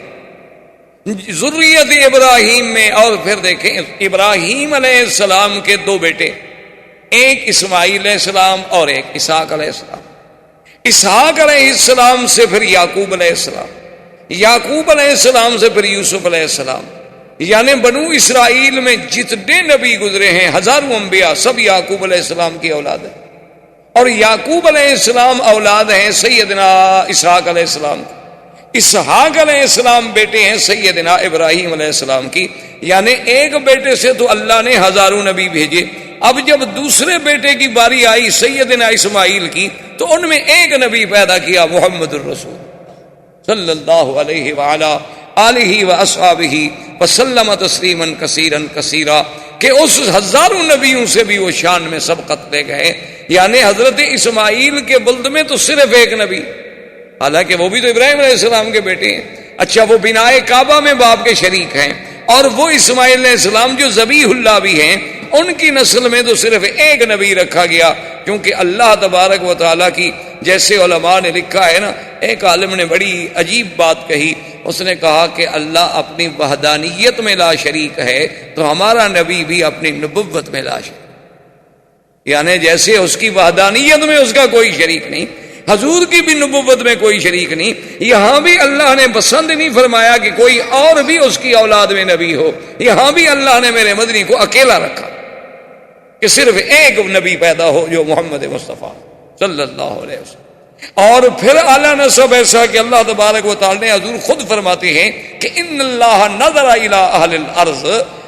ذریت ابراہیم میں، اور پھر دیکھیں ابراہیم علیہ السلام کے دو بیٹے، ایک اسماعیل علیہ السلام اور ایک اسحاق علیہ السلام۔ اسحاق علیہ السلام سے پھر یعقوب علیہ السلام، یعقوب علیہ السلام سے پھر یوسف علیہ السلام۔ یعنی بنو اسرائیل میں جتنے نبی گزرے ہیں، ہزاروں انبیاء، سب یعقوب علیہ السلام کی اولاد ہیں۔ اور یعقوب علیہ السلام اولاد ہیں سیدنا اسحاق علیہ السلام کی، اسحاق علیہ السلام بیٹے ہیں سیدنا ابراہیم علیہ السلام کی، یعنی ایک بیٹے سے تو اللہ نے ہزاروں نبی بھیجے۔ اب جب دوسرے بیٹے کی باری آئی سیدنا اسماعیل کی تو ان میں ایک نبی پیدا کیا محمد الرسول صلی اللہ علیہ وآلہ آلہ واصحابہ وسلم تسلیما کثیرا کثیرا، کہ اس ہزاروں نبیوں سے بھی وہ شان میں سبقت لے گئے۔ یعنی حضرت اسماعیل کے بلد میں تو صرف ایک نبی، حالانکہ وہ بھی تو ابراہیم علیہ السلام کے بیٹے ہیں، اچھا وہ بنائے کعبہ میں باپ کے شریک ہیں، اور وہ اسماعیل علیہ السلام جو ذبیح اللہ بھی ہیں ان کی نسل میں تو صرف ایک نبی رکھا گیا، کیونکہ اللہ تبارک و تعالیٰ کی، جیسے علماء نے لکھا ہے نا، ایک عالم نے بڑی عجیب بات کہی، اس نے کہا کہ اللہ اپنی وحدانیت میں لا شریک ہے تو ہمارا نبی بھی اپنی نبوت میں لا شریک، یعنی جیسے اس کی وحدانیت میں اس کا کوئی شریک نہیں، حضور کی بھی نبوت میں کوئی شریک نہیں، یہاں بھی اللہ نے پسند نہیں فرمایا کہ کوئی اور بھی اس کی اولاد میں نبی ہو، یہاں بھی اللہ نے میرے مدنی کو اکیلا رکھا کہ صرف ایک نبی پیدا ہو جو محمد مصطفیٰ صلی اللہ علیہ وسلم۔ اور پھر اعلیٰ نسب ایسا کہ اللہ تبارک و تعالی نے حضور خود فرماتے ہیں کہ ان اللہ نظر الی اہل الارض،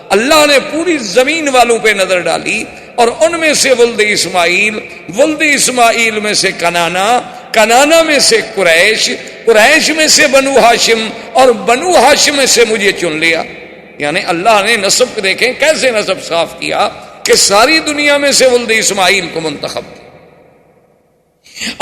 اللہ نے پوری زمین والوں پہ نظر ڈالی، اور ان میں سے ولد اسماعیل میں سے کنانا میں سے قریش میں سے بنو ہاشم، اور بنو ہاشم میں سے مجھے چن لیا۔ یعنی اللہ نے نسب دیکھیں کیسے نسب صاف کیا کہ ساری دنیا میں سے ولد اسماعیل کو منتخب کیا،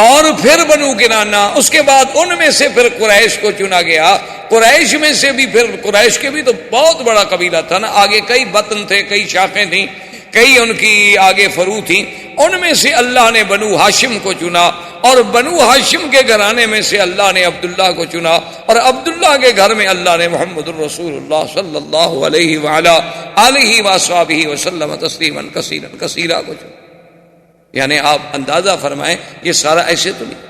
اور پھر بنو کنانا، اس کے بعد ان میں سے پھر قریش کو چنا گیا، قریش میں سے بھی پھر قریش کے بھی تو بہت بڑا قبیلہ تھا نا، آگے کئی بطن تھے، کئی شاخیں تھیں، کئی ان کی آگے فرو تھیں، ان میں سے اللہ نے بنو ہاشم کو چنا، اور بنو ہاشم کے گھرانے میں سے اللہ نے عبداللہ کو چنا، اور عبداللہ کے گھر میں اللہ نے محمد الرسول اللہ صلی اللہ علیہ وآلہ آلہ وصحبہ وسلم تسلیما کثیرا کثیرا کو چنا۔ یعنی آپ اندازہ فرمائیں یہ سارا ایسے تو نہیں۔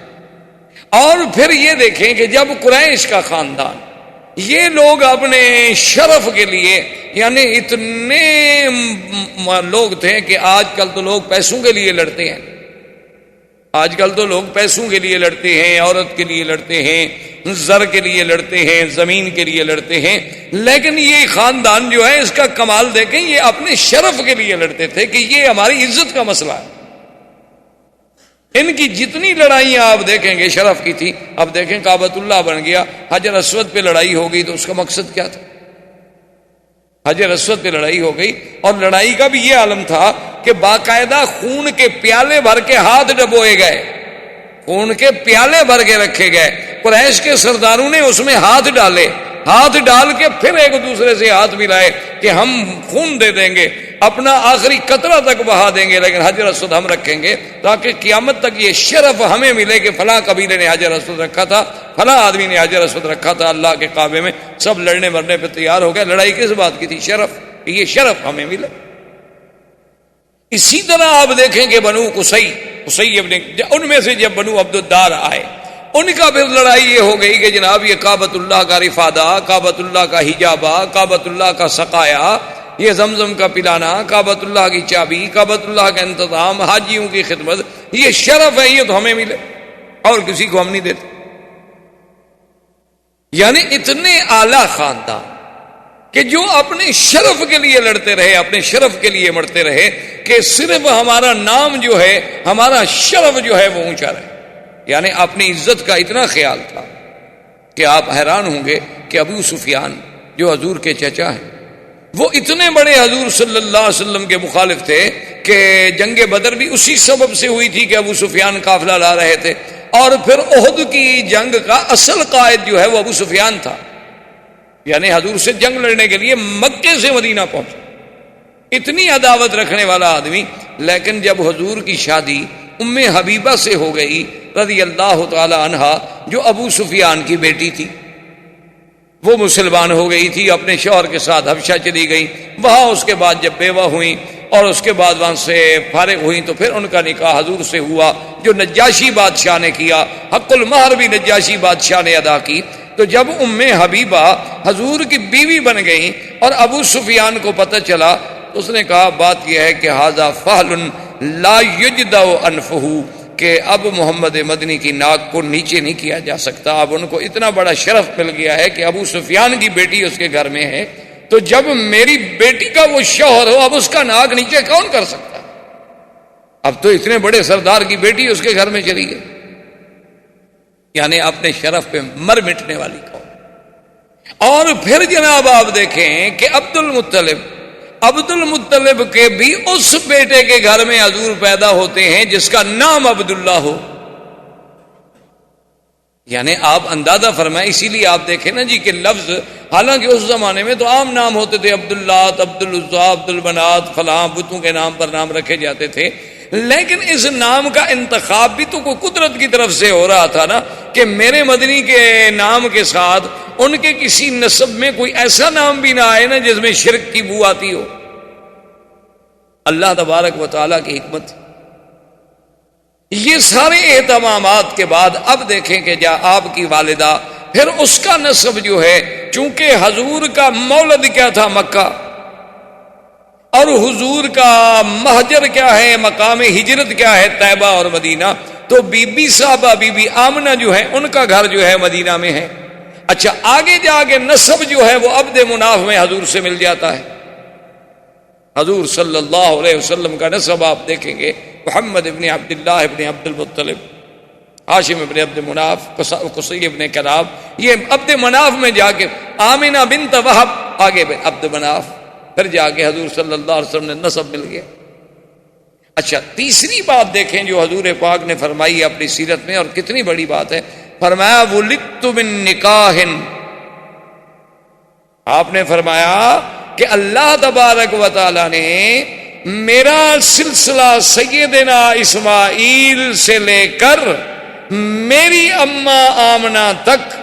اور پھر یہ دیکھیں کہ جب قریش کا خاندان، یہ لوگ اپنے شرف کے لیے، یعنی اتنے لوگ تھے کہ آج کل تو لوگ پیسوں کے لیے لڑتے ہیں، آج کل تو لوگ پیسوں کے لیے لڑتے ہیں، عورت کے لیے لڑتے ہیں، زر کے لیے لڑتے ہیں، زمین کے لیے لڑتے ہیں، لیکن یہ خاندان جو ہے اس کا کمال دیکھیں، یہ اپنے شرف کے لیے لڑتے تھے کہ یہ ہماری عزت کا مسئلہ ہے۔ ان کی جتنی لڑائیاں آپ دیکھیں گے شرف کی تھی، اب دیکھیں کعبۃ اللہ بن گیا، حجر اسود پہ لڑائی ہو گئی تو اس کا مقصد کیا تھا؟ حجر اسود پہ لڑائی ہو گئی، اور لڑائی کا بھی یہ عالم تھا کہ باقاعدہ خون کے پیالے بھر کے ہاتھ ڈبوئے گئے، خون کے پیالے بھر کے رکھے گئے، قریش کے سرداروں نے اس میں ہاتھ ڈالے، ہاتھ ڈال کے پھر ایک دوسرے سے ہاتھ ملائے کہ ہم خون دے دیں گے، اپنا آخری قطرہ تک بہا دیں گے، لیکن حجر اسود ہم رکھیں گے تاکہ قیامت تک یہ شرف ہمیں ملے کہ فلاں قبیلے نے حجر اسود رکھا تھا، فلاں آدمی نے حجر اسود رکھا تھا اللہ کے کعبے میں، سب لڑنے مرنے پہ تیار ہو گئے۔ لڑائی کس بات کی تھی؟ شرف، یہ شرف ہمیں ملا۔ اسی طرح آپ دیکھیں کہ بنو قصی ان میں سے جب بنو عبدالدار آئے، ان کا پھر لڑائی یہ ہو گئی کہ جناب یہ کعبۃ اللہ کا رفادہ، کعبۃ اللہ کا حجابہ، کعبۃ اللہ کا سقایا، یہ زمزم کا پلانا، کعبۃ اللہ کی چابی، کعبۃ اللہ کا انتظام، حاجیوں کی خدمت، یہ شرف ہے، یہ تو ہمیں ملے اور کسی کو ہم نہیں دیتے۔ یعنی اتنے اعلیٰ خاندان کہ جو اپنے شرف کے لیے لڑتے رہے، اپنے شرف کے لیے مرتے رہے کہ صرف ہمارا نام جو ہے، ہمارا شرف جو ہے وہ اونچا رہے۔ یعنی اپنی عزت کا اتنا خیال تھا کہ آپ حیران ہوں گے کہ ابو سفیان جو حضور کے چچا ہیں، وہ اتنے بڑے حضور صلی اللہ علیہ وسلم کے مخالف تھے کہ جنگ بدر بھی اسی سبب سے ہوئی تھی کہ ابو سفیان قافلہ لا رہے تھے، اور پھر احد کی جنگ کا اصل قائد جو ہے وہ ابو سفیان تھا، یعنی حضور سے جنگ لڑنے کے لیے مکے سے مدینہ پہنچا، اتنی عداوت رکھنے والا آدمی۔ لیکن جب حضور کی شادی ام حبیبہ سے ہو گئی رضی اللہ تعالی عنہا، جو ابو سفیان کی بیٹی تھی، وہ مسلمان ہو گئی تھی، اپنے شوہر کے ساتھ حبشہ چلی گئی، وہاں اس کے بعد جب بیوہ ہوئیں اور اس کے بعد وہاں سے فارغ ہوئیں تو پھر ان کا نکاح حضور سے ہوا، جو نجاشی بادشاہ نے کیا، حق المہر بھی نجاشی بادشاہ نے ادا کی۔ تو جب ام حبیبہ حضور کی بیوی بن گئیں اور ابو سفیان کو پتہ چلا تو اس نے کہا بات یہ ہے کہ ھذا فحل لا یجدع انفہ، کہ اب محمد مدنی کی ناک کو نیچے نہیں کیا جا سکتا. اب ان کو اتنا بڑا شرف مل گیا ہے کہ ابو سفیان کی بیٹی اس کے گھر میں ہے، تو جب میری بیٹی کا وہ شوہر ہو، اب اس کا ناک نیچے کون کر سکتا؟ اب تو اتنے بڑے سردار کی بیٹی اس کے گھر میں چلی گئی. یعنی اپنے شرف پہ مر مٹنے والی قوم. اور پھر جناب آپ دیکھیں کہ عبد المطلب کے بھی اس بیٹے کے گھر میں حضور پیدا ہوتے ہیں جس کا نام عبداللہ ہو. یعنی آپ اندازہ فرمائیں. اسی لیے آپ دیکھیں نا جی کہ لفظ، حالانکہ اس زمانے میں تو عام نام ہوتے تھے، عبداللہ، عبدالعزیٰ، عبدالبنات، فلاں بتوں کے نام پر نام رکھے جاتے تھے، لیکن اس نام کا انتخاب بھی تو کوئی قدرت کی طرف سے ہو رہا تھا نا، کہ میرے مدنی کے نام کے ساتھ ان کے کسی نسب میں کوئی ایسا نام بھی نہ آئے نا جس میں شرک کی بو آتی ہو. اللہ تبارک و تعالیٰ کی حکمت. یہ سارے اہتمامات کے بعد اب دیکھیں کہ جا آپ کی والدہ، پھر اس کا نسب جو ہے، چونکہ حضور کا مولد کیا تھا؟ مکہ، اور حضور کا مہجر کیا ہے، مقام ہجرت کیا ہے؟ طیبہ اور مدینہ. تو بی بی صاحبہ، بی بی آمنہ جو ہے، ان کا گھر جو ہے مدینہ میں ہے. اچھا، آگے جا کے نسب جو ہے وہ عبد مناف میں حضور سے مل جاتا ہے. حضور صلی اللہ علیہ وسلم کا نسب آپ دیکھیں گے، محمد ابن عبداللہ ابن عبد المطلب، ہاشم ابن عبد مناف، قصی ابن کلاب. یہ عبد مناف میں جا کے آمنہ بنت وہب، آگے عبد مناف، پھر جا کے حضور صلی اللہ علیہ وسلم نے نسب مل گیا. اچھا، تیسری بات دیکھیں جو حضور پاک نے فرمائی اپنی سیرت میں، اور کتنی بڑی بات ہے. فرمایا ولدت من نکاح. آپ نے فرمایا کہ اللہ تبارک و تعالی نے میرا سلسلہ سیدنا اسماعیل سے لے کر میری اماں آمنہ تک،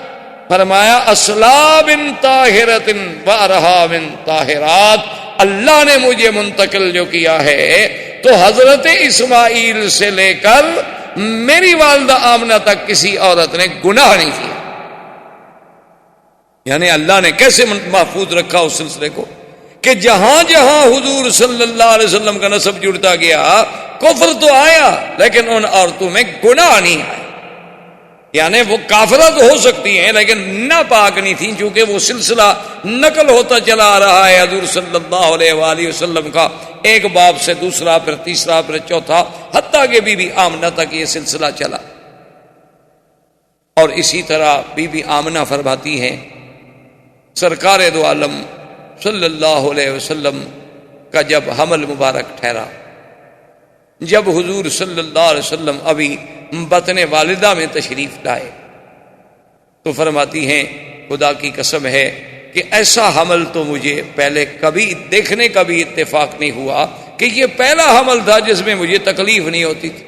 فرمایا اصلاب طاہرۃ و ارحام طاہرات، اللہ نے مجھے منتقل جو کیا ہے تو حضرت اسماعیل سے لے کر میری والدہ آمنہ تک کسی عورت نے گناہ نہیں کیا. یعنی اللہ نے کیسے محفوظ رکھا اس سلسلے کو کہ جہاں جہاں حضور صلی اللہ علیہ وسلم کا نسب جڑتا گیا، کفر تو آیا لیکن ان عورتوں میں گناہ نہیں آیا. یعنی وہ کافرہ تو ہو سکتی ہیں لیکن ناپاک نہیں تھیں، چونکہ وہ سلسلہ نقل ہوتا چلا آ رہا ہے حضور صلی اللہ علیہ وآلہ وسلم کا، ایک باپ سے دوسرا، پھر تیسرا، پھر چوتھا، حتیٰ کہ بی بی آمنہ تک یہ سلسلہ چلا. اور اسی طرح بی بی آمنہ فرماتی ہیں سرکار دو عالم صلی اللہ علیہ وسلم کا جب حمل مبارک ٹھہرا، جب حضور صلی اللہ علیہ وسلم ابھی بطن والدہ میں تشریف لائے، تو فرماتی ہیں خدا کی قسم ہے کہ ایسا حمل تو مجھے پہلے کبھی دیکھنے کا بھی اتفاق نہیں ہوا، کہ یہ پہلا حمل تھا جس میں مجھے تکلیف نہیں ہوتی تھی.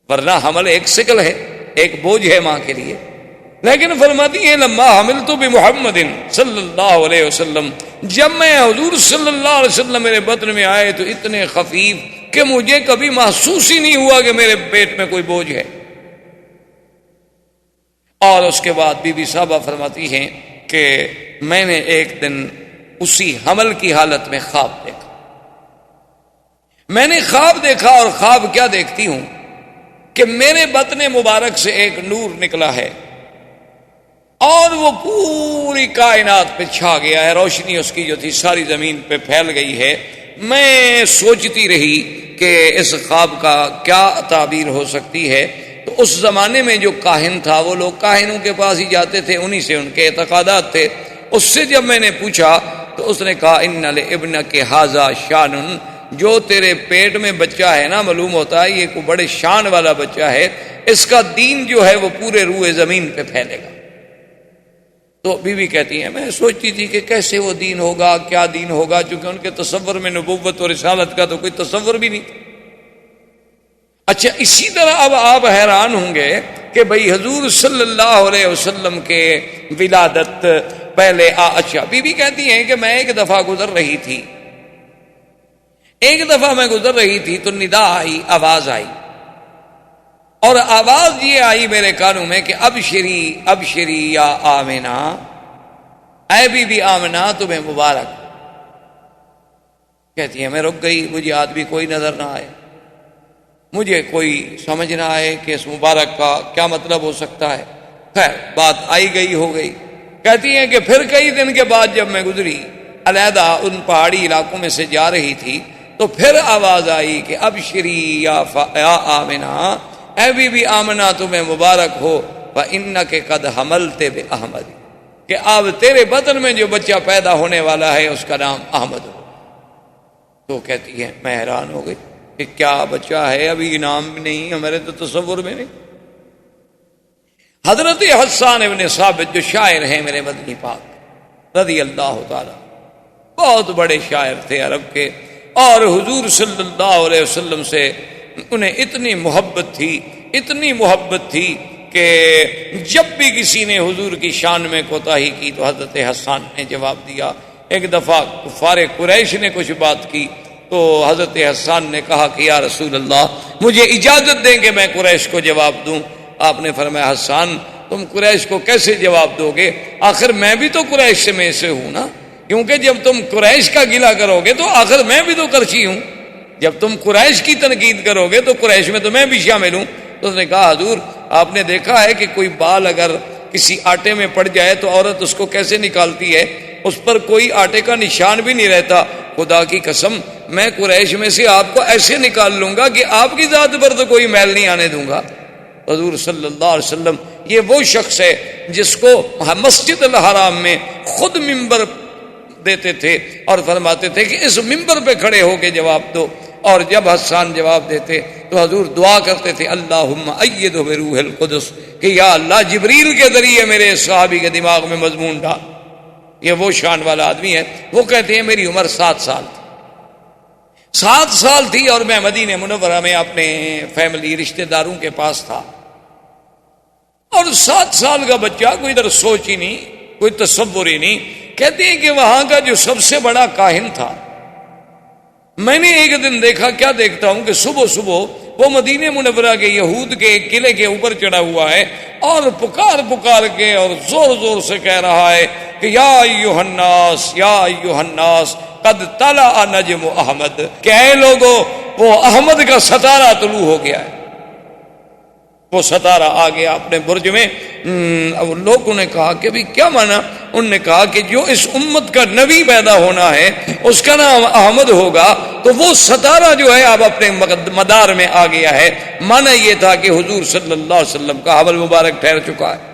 ورنہ حمل ایک ثقل ہے، ایک بوجھ ہے ماں کے لیے. لیکن فرماتی ہیں لما حملت بمحمد صلی اللہ علیہ وسلم، جب میں حضور صلی اللہ علیہ وسلم میرے بطن میں آئے تو اتنے خفیف کہ مجھے کبھی محسوس ہی نہیں ہوا کہ میرے پیٹ میں کوئی بوجھ ہے. اور اس کے بعد بی بی صاحبہ فرماتی ہیں کہ میں نے ایک دن اسی حمل کی حالت میں خواب دیکھا. میں نے خواب دیکھا، اور خواب کیا دیکھتی ہوں کہ میرے بطن مبارک سے ایک نور نکلا ہے اور وہ پوری کائنات پہ چھا گیا ہے. روشنی اس کی جو تھی ساری زمین پہ پھیل گئی ہے. میں سوچتی رہی کہ اس خواب کا کیا تعبیر ہو سکتی ہے. تو اس زمانے میں جو کاہن تھا، وہ لوگ کاہنوں کے پاس ہی جاتے تھے، انہی سے ان کے اعتقادات تھے. اس سے جب میں نے پوچھا تو اس نے کہا ان لابنک ھذا شان، جو تیرے پیٹ میں بچہ ہے نا، معلوم ہوتا ہے یہ کوئی بڑے شان والا بچہ ہے، اس کا دین جو ہے وہ پورے روئے زمین پہ پھیلے گا. تو بی بی کہتی ہیں میں سوچتی تھی کہ کیسے وہ دین ہوگا، کیا دین ہوگا، چونکہ ان کے تصور میں نبوت اور رسالت کا تو کوئی تصور بھی نہیں. اچھا، اسی طرح اب آپ حیران ہوں گے کہ بھئی حضور صلی اللہ علیہ وسلم کے ولادت پہلے اچھا، بی بی کہتی ہیں کہ میں ایک دفعہ گزر رہی تھی، تو ندا آئی، آواز آئی، اور آواز یہ آئی میرے کانوں میں کہ ابشری ابشری یا آمنہ، اے بی بی آمنہ تمہیں مبارک. کہتی ہے میں رک گئی، مجھے آدمی کوئی نظر نہ آئے. مجھے کوئی سمجھ نہ آئے کہ اس مبارک کا کیا مطلب ہو سکتا ہے۔ خیر بات آئی گئی ہو گئی۔ کہتی ہیں کہ پھر کئی دن کے بعد جب میں گزری علیحدہ ان پہاڑی علاقوں میں سے جا رہی تھی تو پھر آواز آئی کہ ابشری یا آمنہ، اے بی بی آمنہ تمہیں مبارک ہو، فإنک قد حملت بأحمد، کہ اب تیرے بطن میں جو بچہ پیدا ہونے والا ہے اس کا نام احمد ہو۔ تو کہتی ہے میں حیران ہو گئی کہ کیا بچہ ہے، ابھی نام بھی نہیں، ہمارے تو تصور میں نہیں۔ حضرت حسان ابن ثابت جو شاعر ہیں میرے مدنی پاک رضی اللہ تعالی، بہت بڑے شاعر تھے عرب کے، اور حضور صلی اللہ علیہ وسلم سے انہیں اتنی محبت تھی کہ جب بھی کسی نے حضور کی شان میں کوتاہی کی تو حضرت حسان نے جواب دیا۔ ایک دفعہ کفار قریش نے کچھ بات کی تو حضرت حسان نے کہا کہ یا رسول اللہ مجھے اجازت دیں کہ میں قریش کو جواب دوں۔ آپ نے فرمایا حسان تم قریش کو کیسے جواب دو گے، آخر میں بھی تو قریش میں سے ہوں نا، کیونکہ جب تم قریش کا گلہ کرو گے تو آخر میں بھی تو قرشی ہوں، جب تم قریش کی تنقید کرو گے تو قریش میں تو میں بھی شامل ہوں۔ تو اس نے کہا حضور آپ نے دیکھا ہے کہ کوئی بال اگر کسی آٹے میں پڑ جائے تو عورت اس کو کیسے نکالتی ہے، اس پر کوئی آٹے کا نشان بھی نہیں رہتا۔ خدا کی قسم میں قریش میں سے آپ کو ایسے نکال لوں گا کہ آپ کی ذات پر تو کوئی میل نہیں آنے دوں گا۔ حضور صلی اللہ علیہ وسلم یہ وہ شخص ہے جس کو مسجد الحرام میں خود ممبر دیتے تھے اور فرماتے تھے کہ اس ممبر پہ کھڑے ہو کے جواب دو، اور جب حسان جواب دیتے تو حضور دعا کرتے تھے اللہم ایدہ بروح القدس، کہ یا اللہ جبریل کے ذریعے میرے صحابی کے دماغ میں مضمون ڈال۔ یہ وہ شان والا آدمی ہے۔ وہ کہتے ہیں میری عمر 7 سال تھی، 7 سال تھی اور میں مدینہ منورہ میں اپنے فیملی رشتہ داروں کے پاس تھا، اور 7 سال کا بچہ کوئی ادھر سوچ ہی نہیں، کوئی تصور ہی نہیں۔ کہتے ہیں کہ وہاں کا جو سب سے بڑا کاہن تھا، میں نے ایک دن دیکھا، کیا دیکھتا ہوں کہ صبح صبح وہ مدینہ منورہ کے یہود کے قلعے کے اوپر چڑھا ہوا ہے اور پکار کے اور زور زور سے کہہ رہا ہے کہ یا ایھا الناس یا ایھا الناس قد طلع نجم احمد، کہ اے لوگوں وہ احمد کا ستارہ طلوع ہو گیا ہے۔ وہ ستارہ آ گیا اپنے برج میں۔ لوگوں نے کہا کہ بھی کیا مانا؟ انہوں نے کہا کہ جو اس امت کا نبی پیدا ہونا ہے اس کا نام احمد ہوگا، تو وہ ستارہ جو ہے اب اپنے مدار میں آ گیا ہے۔ مانا یہ تھا کہ حضور صلی اللہ علیہ وسلم کا حمل مبارک ٹھہر چکا ہے۔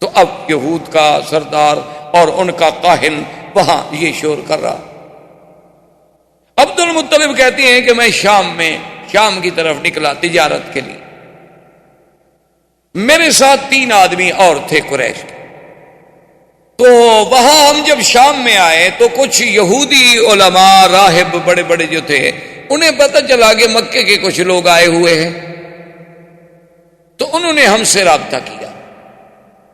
تو اب یہود کا سردار اور ان کا کاہن وہاں یہ شور کر رہا۔ عبد المطلب کہتے ہیں کہ میں شام کی طرف نکلا تجارت کے لیے، میرے ساتھ 3 آدمی اور تھے قریش کے۔ تو وہاں ہم جب شام میں آئے تو کچھ یہودی علماء راہب بڑے بڑے جو تھے انہیں پتہ چلا کہ مکے کے کچھ لوگ آئے ہوئے ہیں، تو انہوں نے ہم سے رابطہ کیا،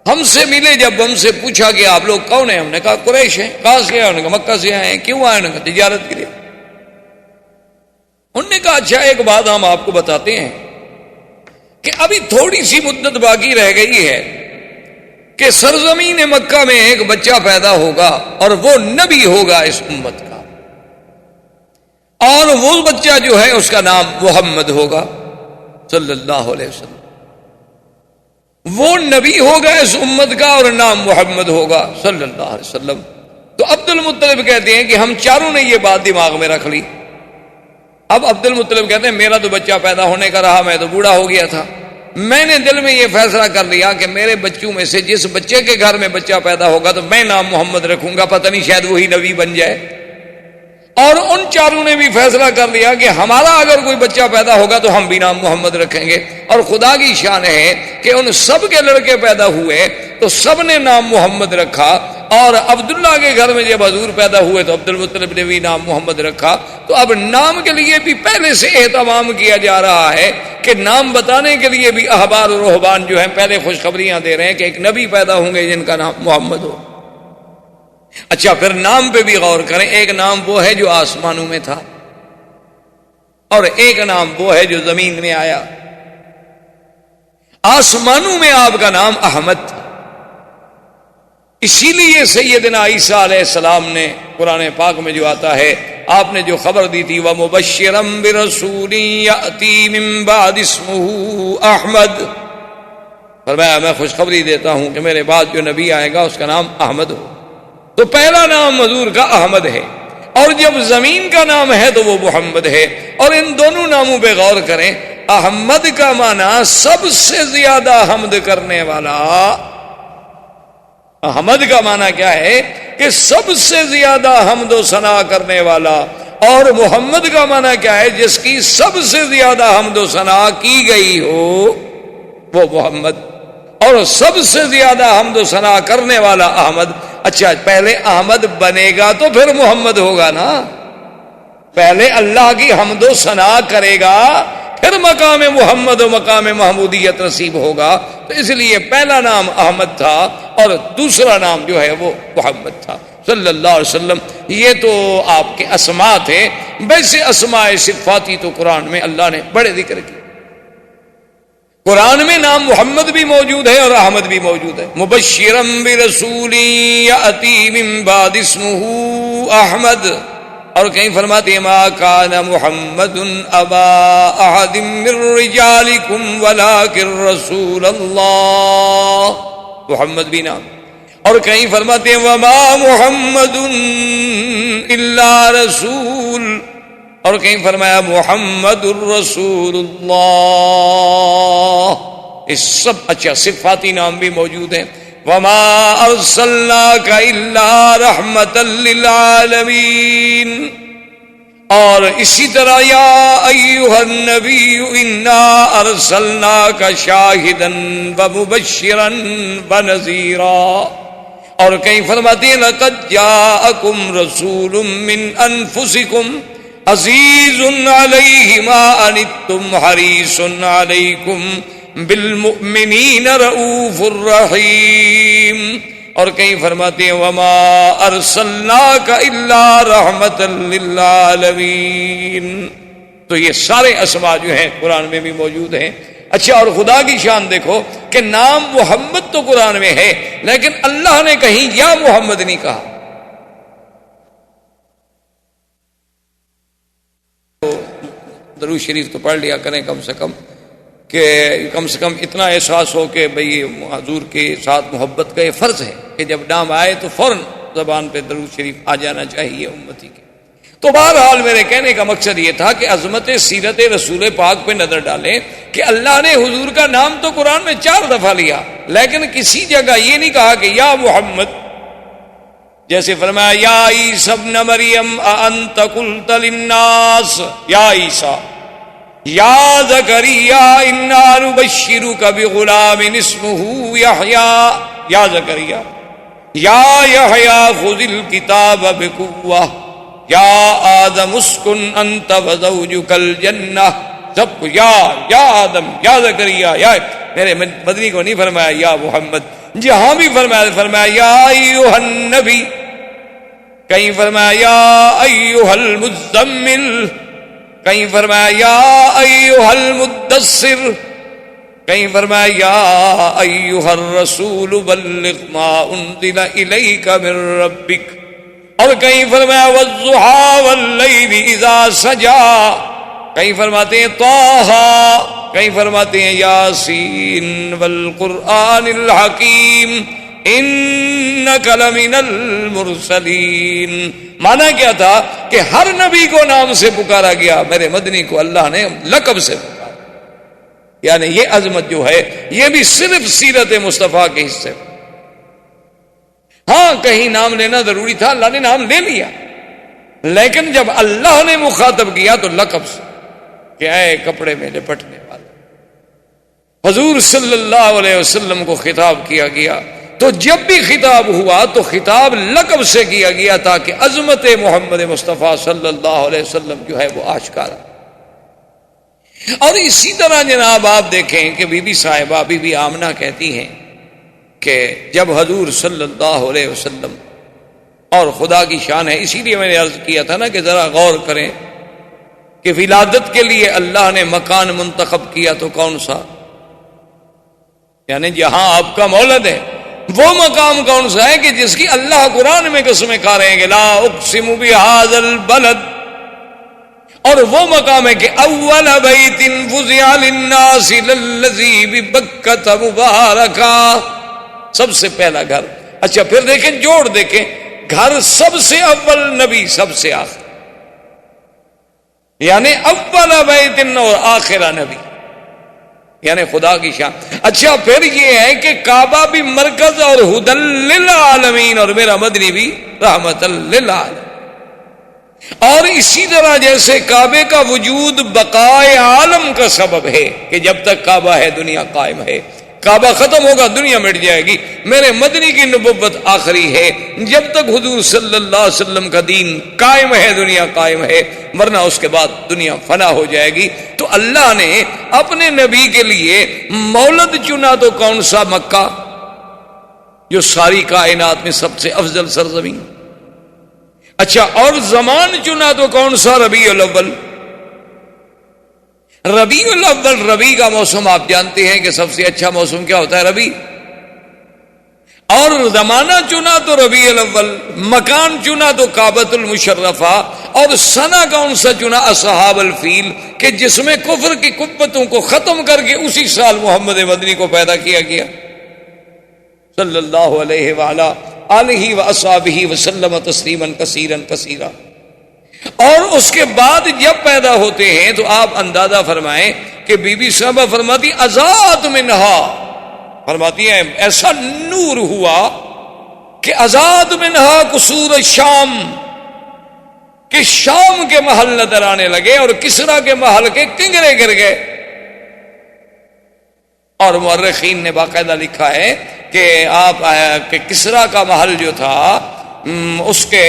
ہم سے ملے۔ جب ہم سے پوچھا کہ آپ لوگ کون ہیں، ہم نے کہا قریش ہیں۔ کہاں سے آئے؟ انہوں نے کہا مکہ سے آئے ہیں۔ کیوں آئے؟ انہوں نے کہا تجارت کے لیے۔ انہوں نے کہا اچھا ایک بات ہم آپ کو بتاتے ہیں کہ ابھی تھوڑی سی مدت باقی رہ گئی ہے کہ سرزمین مکہ میں ایک بچہ پیدا ہوگا اور وہ نبی ہوگا اس امت کا، اور وہ بچہ جو ہے اس کا نام محمد ہوگا صلی اللہ علیہ وسلم۔ وہ نبی ہوگا اس امت کا اور نام محمد ہوگا صلی اللہ علیہ وسلم۔ تو عبد المطلب کہتے ہیں کہ ہم چاروں نے یہ بات دماغ میں رکھ لی۔ اب عبد المطلب کہتے ہیں میرا تو بچہ پیدا ہونے کا رہا، میں تو بوڑھا ہو گیا تھا، میں نے دل میں یہ فیصلہ کر لیا کہ میرے بچوں میں سے جس بچے کے گھر میں بچہ پیدا ہوگا تو میں نام محمد رکھوں گا، پتہ نہیں شاید وہی نبی بن جائے۔ اور ان چاروں نے بھی فیصلہ کر لیا کہ ہمارا اگر کوئی بچہ پیدا ہوگا تو ہم بھی نام محمد رکھیں گے۔ اور خدا کی شان ہے کہ ان سب کے لڑکے پیدا ہوئے تو سب نے نام محمد رکھا، اور عبداللہ کے گھر میں جب حضور پیدا ہوئے تو عبد المطلب نے بھی نام محمد رکھا۔ تو اب نام کے لیے بھی پہلے سے اہتمام کیا جا رہا ہے کہ نام بتانے کے لیے بھی احبار و رہبان جو ہیں پہلے خوشخبریاں دے رہے ہیں کہ ایک نبی پیدا ہوں گے جن کا نام محمد ہو۔ اچھا پھر نام پہ بھی غور کریں، ایک نام وہ ہے جو آسمانوں میں تھا اور ایک نام وہ ہے جو زمین میں آیا۔ آسمانوں میں آپ کا نام احمد تھا، اسی لیے سیدنا عیسیٰ علیہ السلام نے قرآن پاک میں جو آتا ہے آپ نے جو خبر دی تھی وَمُبَشِّرًا بِرَسُولٍ يَأْتِي مِن بَعْدِ اسْمُهُ احمد، فرمایا میں خوشخبری دیتا ہوں کہ میرے بعد جو نبی آئے گا اس کا نام احمد ہو. تو پہلا نام حضور کا احمد ہے، اور جب زمین کا نام ہے تو وہ محمد ہے. اور ان دونوں ناموں پہ غور کریں. احمد کا معنی سب سے زیادہ حمد کرنے والا. احمد کا معنی کیا ہے کہ سب سے زیادہ حمد و ثنا کرنے والا، اور محمد کا معنی کیا ہے جس کی سب سے زیادہ حمد و ثنا کی گئی ہو وہ محمد، اور سب سے زیادہ حمد و ثنا کرنے والا احمد. اچھا پہلے احمد بنے گا تو پھر محمد ہوگا نا. پہلے اللہ کی حمد و ثنا کرے گا پھر مقام محمد و مقام محمودیت نصیب ہوگا. تو اس لیے پہلا نام احمد تھا اور دوسرا نام جو ہے وہ محمد تھا صلی اللہ علیہ وسلم. یہ تو آپ کے اسماء تھے. ویسے اسماء صفاتی تو قرآن میں اللہ نے بڑے ذکر کی. قرآن میں نام محمد بھی موجود ہے اور احمد بھی موجود ہے. مبشرا برسول یأتی من بعد اسمہ احمد. اور کہیں فرماتے ہیں ما کان محمد ابا احد من رجالکم ولکن رسول اللہ. محمد بھی نام. اور کہیں فرماتے ہیں وما محمد الا رسول. اور کہیں فرمایا محمد الرسول اللہ. اس سب اچھا صفاتی نام بھی موجود ہیں. وما ارسلناک الا رحمتا للعالمین. اور اسی طرح یا ایھا النبی انا ارسلناک شاہدا ومبشرا ونذیرا. اور کہیں فرماتے ہیں لقد جاءکم رسول من انفسکم عزیز علیہ ما عنتم حریص علیکم بالمؤمنین رؤوف الرحیم. اور کہیں فرماتے ہیں وما ارسلناک الا رحمتا للعالمین. تو یہ سارے اسماء جو ہیں قرآن میں بھی موجود ہیں. اچھا اور خدا کی شان دیکھو کہ نام محمد تو قرآن میں ہے لیکن اللہ نے کہیں یا محمد نہیں کہا. درود شریف تو پڑھ لیا کریں کم سے کم اتنا احساس ہو کہ بھئی حضور کے ساتھ محبت کا یہ فرض ہے کہ جب نام آئے تو فوراً زبان پہ درود شریف آ جانا چاہیے امتی کے. تو بہرحال میرے کہنے کا مقصد یہ تھا کہ عظمت سیرت رسول پاک پہ نظر ڈالیں کہ اللہ نے حضور کا نام تو قرآن میں 4 دفعہ لیا لیکن کسی جگہ یہ نہیں کہا کہ یا محمد. جیسے فرمایا یا عیسی ابن مریم اانت قلت للناس یا عیسی یا زکریا انا نبشرک بغلام اسمہ یحییٰ یا زکریا یا یحییٰ خذ الکتاب بقوہ یا آدم اسکن انت وزوجک الجنہ. سب کو یا آدم یا زکریا یا. میرے مدنی کو نہیں فرمایا یا محمد. جہاں بھی فرمایا یا ایھا النبی. کہیں فرمایا یا ایھا المزمل. کہیں فرمایا یا ایھا المدثر. کہیں فرمایا یا ایھا الرسول بلغ ما انزل الیک من ربک. اور کہیں فرمایا والضحیٰ واللیل اذا سجا. کہیں فرماتے ہیں طٰہٰ. کہیں فرماتے ہیں یاسین والقرآن الحکیم انک لمن المرسلین. مانا کیا تھا کہ ہر نبی کو نام سے پکارا گیا. میرے مدنی کو اللہ نے لقب سے پکارا. یعنی یہ عظمت جو ہے یہ بھی صرف سیرت مصطفیٰ کے حصے. ہاں کہیں نام لینا ضروری تھا, اللہ نے نام لے لیا, لیکن جب اللہ نے مخاطب کیا تو لقب سے کہ اے کپڑے میں لپٹنے والے. حضور صلی اللہ علیہ وسلم کو خطاب کیا گیا تو جب بھی خطاب ہوا تو خطاب لقب سے کیا گیا تاکہ عظمت محمد مصطفیٰ صلی اللہ علیہ وسلم جو ہے وہ آشکارا. اور اسی طرح جناب آپ دیکھیں کہ بی بی صاحبہ بی بی آمنہ کہتی ہیں کہ جب حضور صلی اللہ علیہ وسلم, اور خدا کی شان ہے اسی لیے میں نے عرض کیا تھا نا کہ ذرا غور کریں کہ ولادت کے لیے اللہ نے مکان منتخب کیا تو کون سا, یعنی جہاں آپ کا مولد ہے وہ مقام کون سا ہے کہ جس کی اللہ قرآن میں قسمیں کھا رہے ہیں کہ لا اقسم بہذا البلد اور وہ مقام ہے کہ اول بیت وضع للناس للذی ببکۃ مبارکا، سب سے پہلا گھر. اچھا پھر دیکھیں، جوڑ دیکھیں، گھر سب سے اول، نبی سب سے آخر، یعنی اول بیت اور آخرہ نبی، یعنی خدا کی شان. اچھا پھر یہ ہے کہ کعبہ بھی مرکز اور ہدی للعالمین، اور میرا مدنی بھی رحمت للعالمین. اور اسی طرح جیسے کعبے کا وجود بقائے عالم کا سبب ہے کہ جب تک کعبہ ہے دنیا قائم ہے، کعبہ ختم ہوگا دنیا مٹ جائے گی. میرے مدنی کی نبوت آخری ہے، جب تک حضور صلی اللہ علیہ وسلم کا دین قائم ہے دنیا قائم ہے، ورنہ اس کے بعد دنیا فنا ہو جائے گی. تو اللہ نے اپنے نبی کے لیے مولد چنا تو کون سا؟ مکہ، جو ساری کائنات میں سب سے افضل سرزمین. اچھا اور زمان چنا تو کون سا؟ ربیع الاول. ربیع الاول، ربیع کا موسم آپ جانتے ہیں کہ سب سے اچھا موسم کیا ہوتا ہے؟ ربیع. اور زمانہ چنا تو ربیع الاول، مکان چنا تو کعبۃ المشرفہ، اور سنہ کون سا چنا؟ اصحاب الفیل، کہ جس میں کفر کی قوتوں کو ختم کر کے اسی سال محمد مدنی کو پیدا کیا گیا صلی اللہ علیہ وآلہ آلہ واصحابہ وسلم تسلیما کثیرا کثیرا. اور اس کے بعد جب پیدا ہوتے ہیں تو آپ اندازہ فرمائیں کہ بی بی صاحبہ فرماتی ازاد منہا، فرماتی ہیں ایسا نور ہوا کہ ازاد منہا قصور الشام، کہ شام کے محل نظر آنے لگے اور کسرا کے محل کے کنگرے گر گئے. اور مورخین نے باقاعدہ لکھا ہے کہ آپ کہ کسرا کا محل جو تھا، اس کے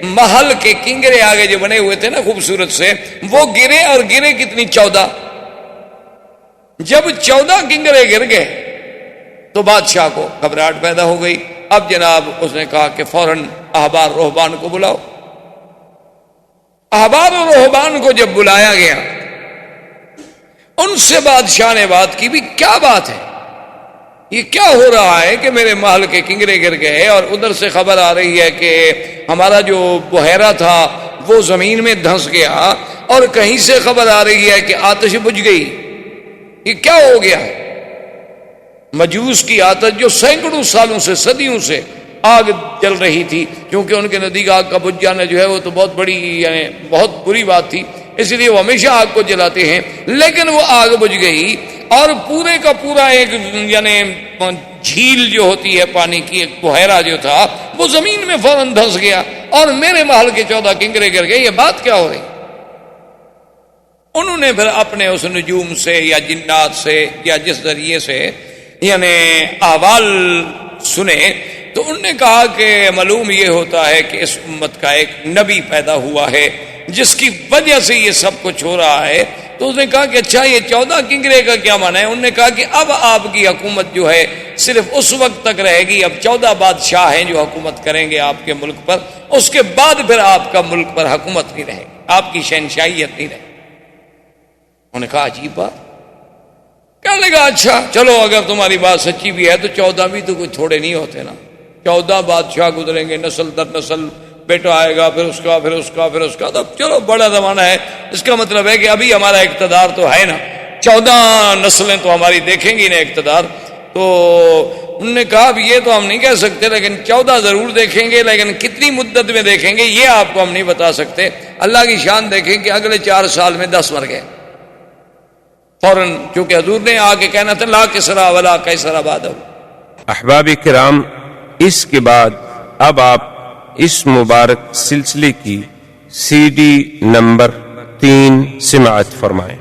محل کے کنگرے آگے جو بنے ہوئے تھے نا خوبصورت سے، وہ گرے، اور گرے کتنی؟ 14. جب 14 کنگرے گر گئے تو بادشاہ کو گھبراہٹ پیدا ہو گئی. اب جناب اس نے کہا کہ فوراً احبار رہبان کو بلاؤ. احبار و رہبان کو جب بلایا گیا، ان سے بادشاہ نے بات کی، بھی کیا بات ہے، یہ کیا ہو رہا ہے کہ میرے محل کے کنگرے گر گئے، اور ادھر سے خبر آ رہی ہے کہ ہمارا جو بحیرہ تھا وہ زمین میں دھنس گیا، اور کہیں سے خبر آ رہی ہے کہ آتش بجھ گئی. یہ کیا ہو گیا؟ مجوس کی آتش جو سینکڑوں سالوں سے، صدیوں سے آگ جل رہی تھی، کیونکہ ان کے نزدیک آگ کا بجھ جانا جو ہے وہ تو بہت بڑی، یعنی بہت بری بات تھی، اس لیے وہ ہمیشہ آگ کو جلاتے ہیں. لیکن وہ آگ بجھ گئی، اور پورے کا پورا ایک یعنی جھیل جو ہوتی ہے پانی کی، ایک بحیرہ جو تھا وہ زمین میں فوراً دھنس گیا، اور میرے محل کے 14 کنگرے گر گئے. یہ بات کیا ہو رہی؟ انہوں نے پھر اپنے اس نجوم سے یا جنات سے یا جس ذریعے سے یعنی احوال سنے، تو انہوں نے کہا کہ معلوم یہ ہوتا ہے کہ اس امت کا ایک نبی پیدا ہوا ہے جس کی وجہ سے یہ سب کچھ ہو رہا ہے. تو اس نے کہا کہ اچھا یہ 14 کنگرے کا کیا معنی ہے؟ انہوں نے کہا کہ اب آپ کی حکومت جو ہے صرف اس وقت تک رہے گی، اب 14 بادشاہ ہیں جو حکومت کریں گے آپ کے ملک پر، اس کے بعد پھر آپ کا ملک پر حکومت نہیں رہے گی، آپ کی شہنشاہیت نہیں رہے گی. انہوں نے کہا عجیب بات. کہنے لگا اچھا چلو اگر تمہاری بات سچی بھی ہے تو 14 بھی تو کوئی تھوڑے نہیں ہوتے نا، 14 بادشاہ گزریں گے، نسل در نسل، بیٹا آئے گا، پھر اس کا، پھر اس کا، پھر اس کا، تو چلو بڑا زمانہ ہے. اس کا مطلب ہے کہ ابھی ہمارا اقتدار تو ہے نا، 14 نسلیں تو ہماری دیکھیں گی نا اقتدار. تو انہوں نے کہا اب یہ تو ہم نہیں کہہ سکتے، لیکن 14 ضرور دیکھیں گے، لیکن کتنی مدت میں دیکھیں گے یہ آپ کو ہم نہیں بتا سکتے. اللہ کی شان دیکھیں کہ اگلے 4 سال میں 10 مر گئے فوراً، کیونکہ حضور نے آ کے کہنا تھا لا کسرا ولا قیصر بعدہ.
احباب کرام، اس کے بعد اب آپ اس مبارک سلسلے کی CD نمبر 3 سماعت فرمائیں.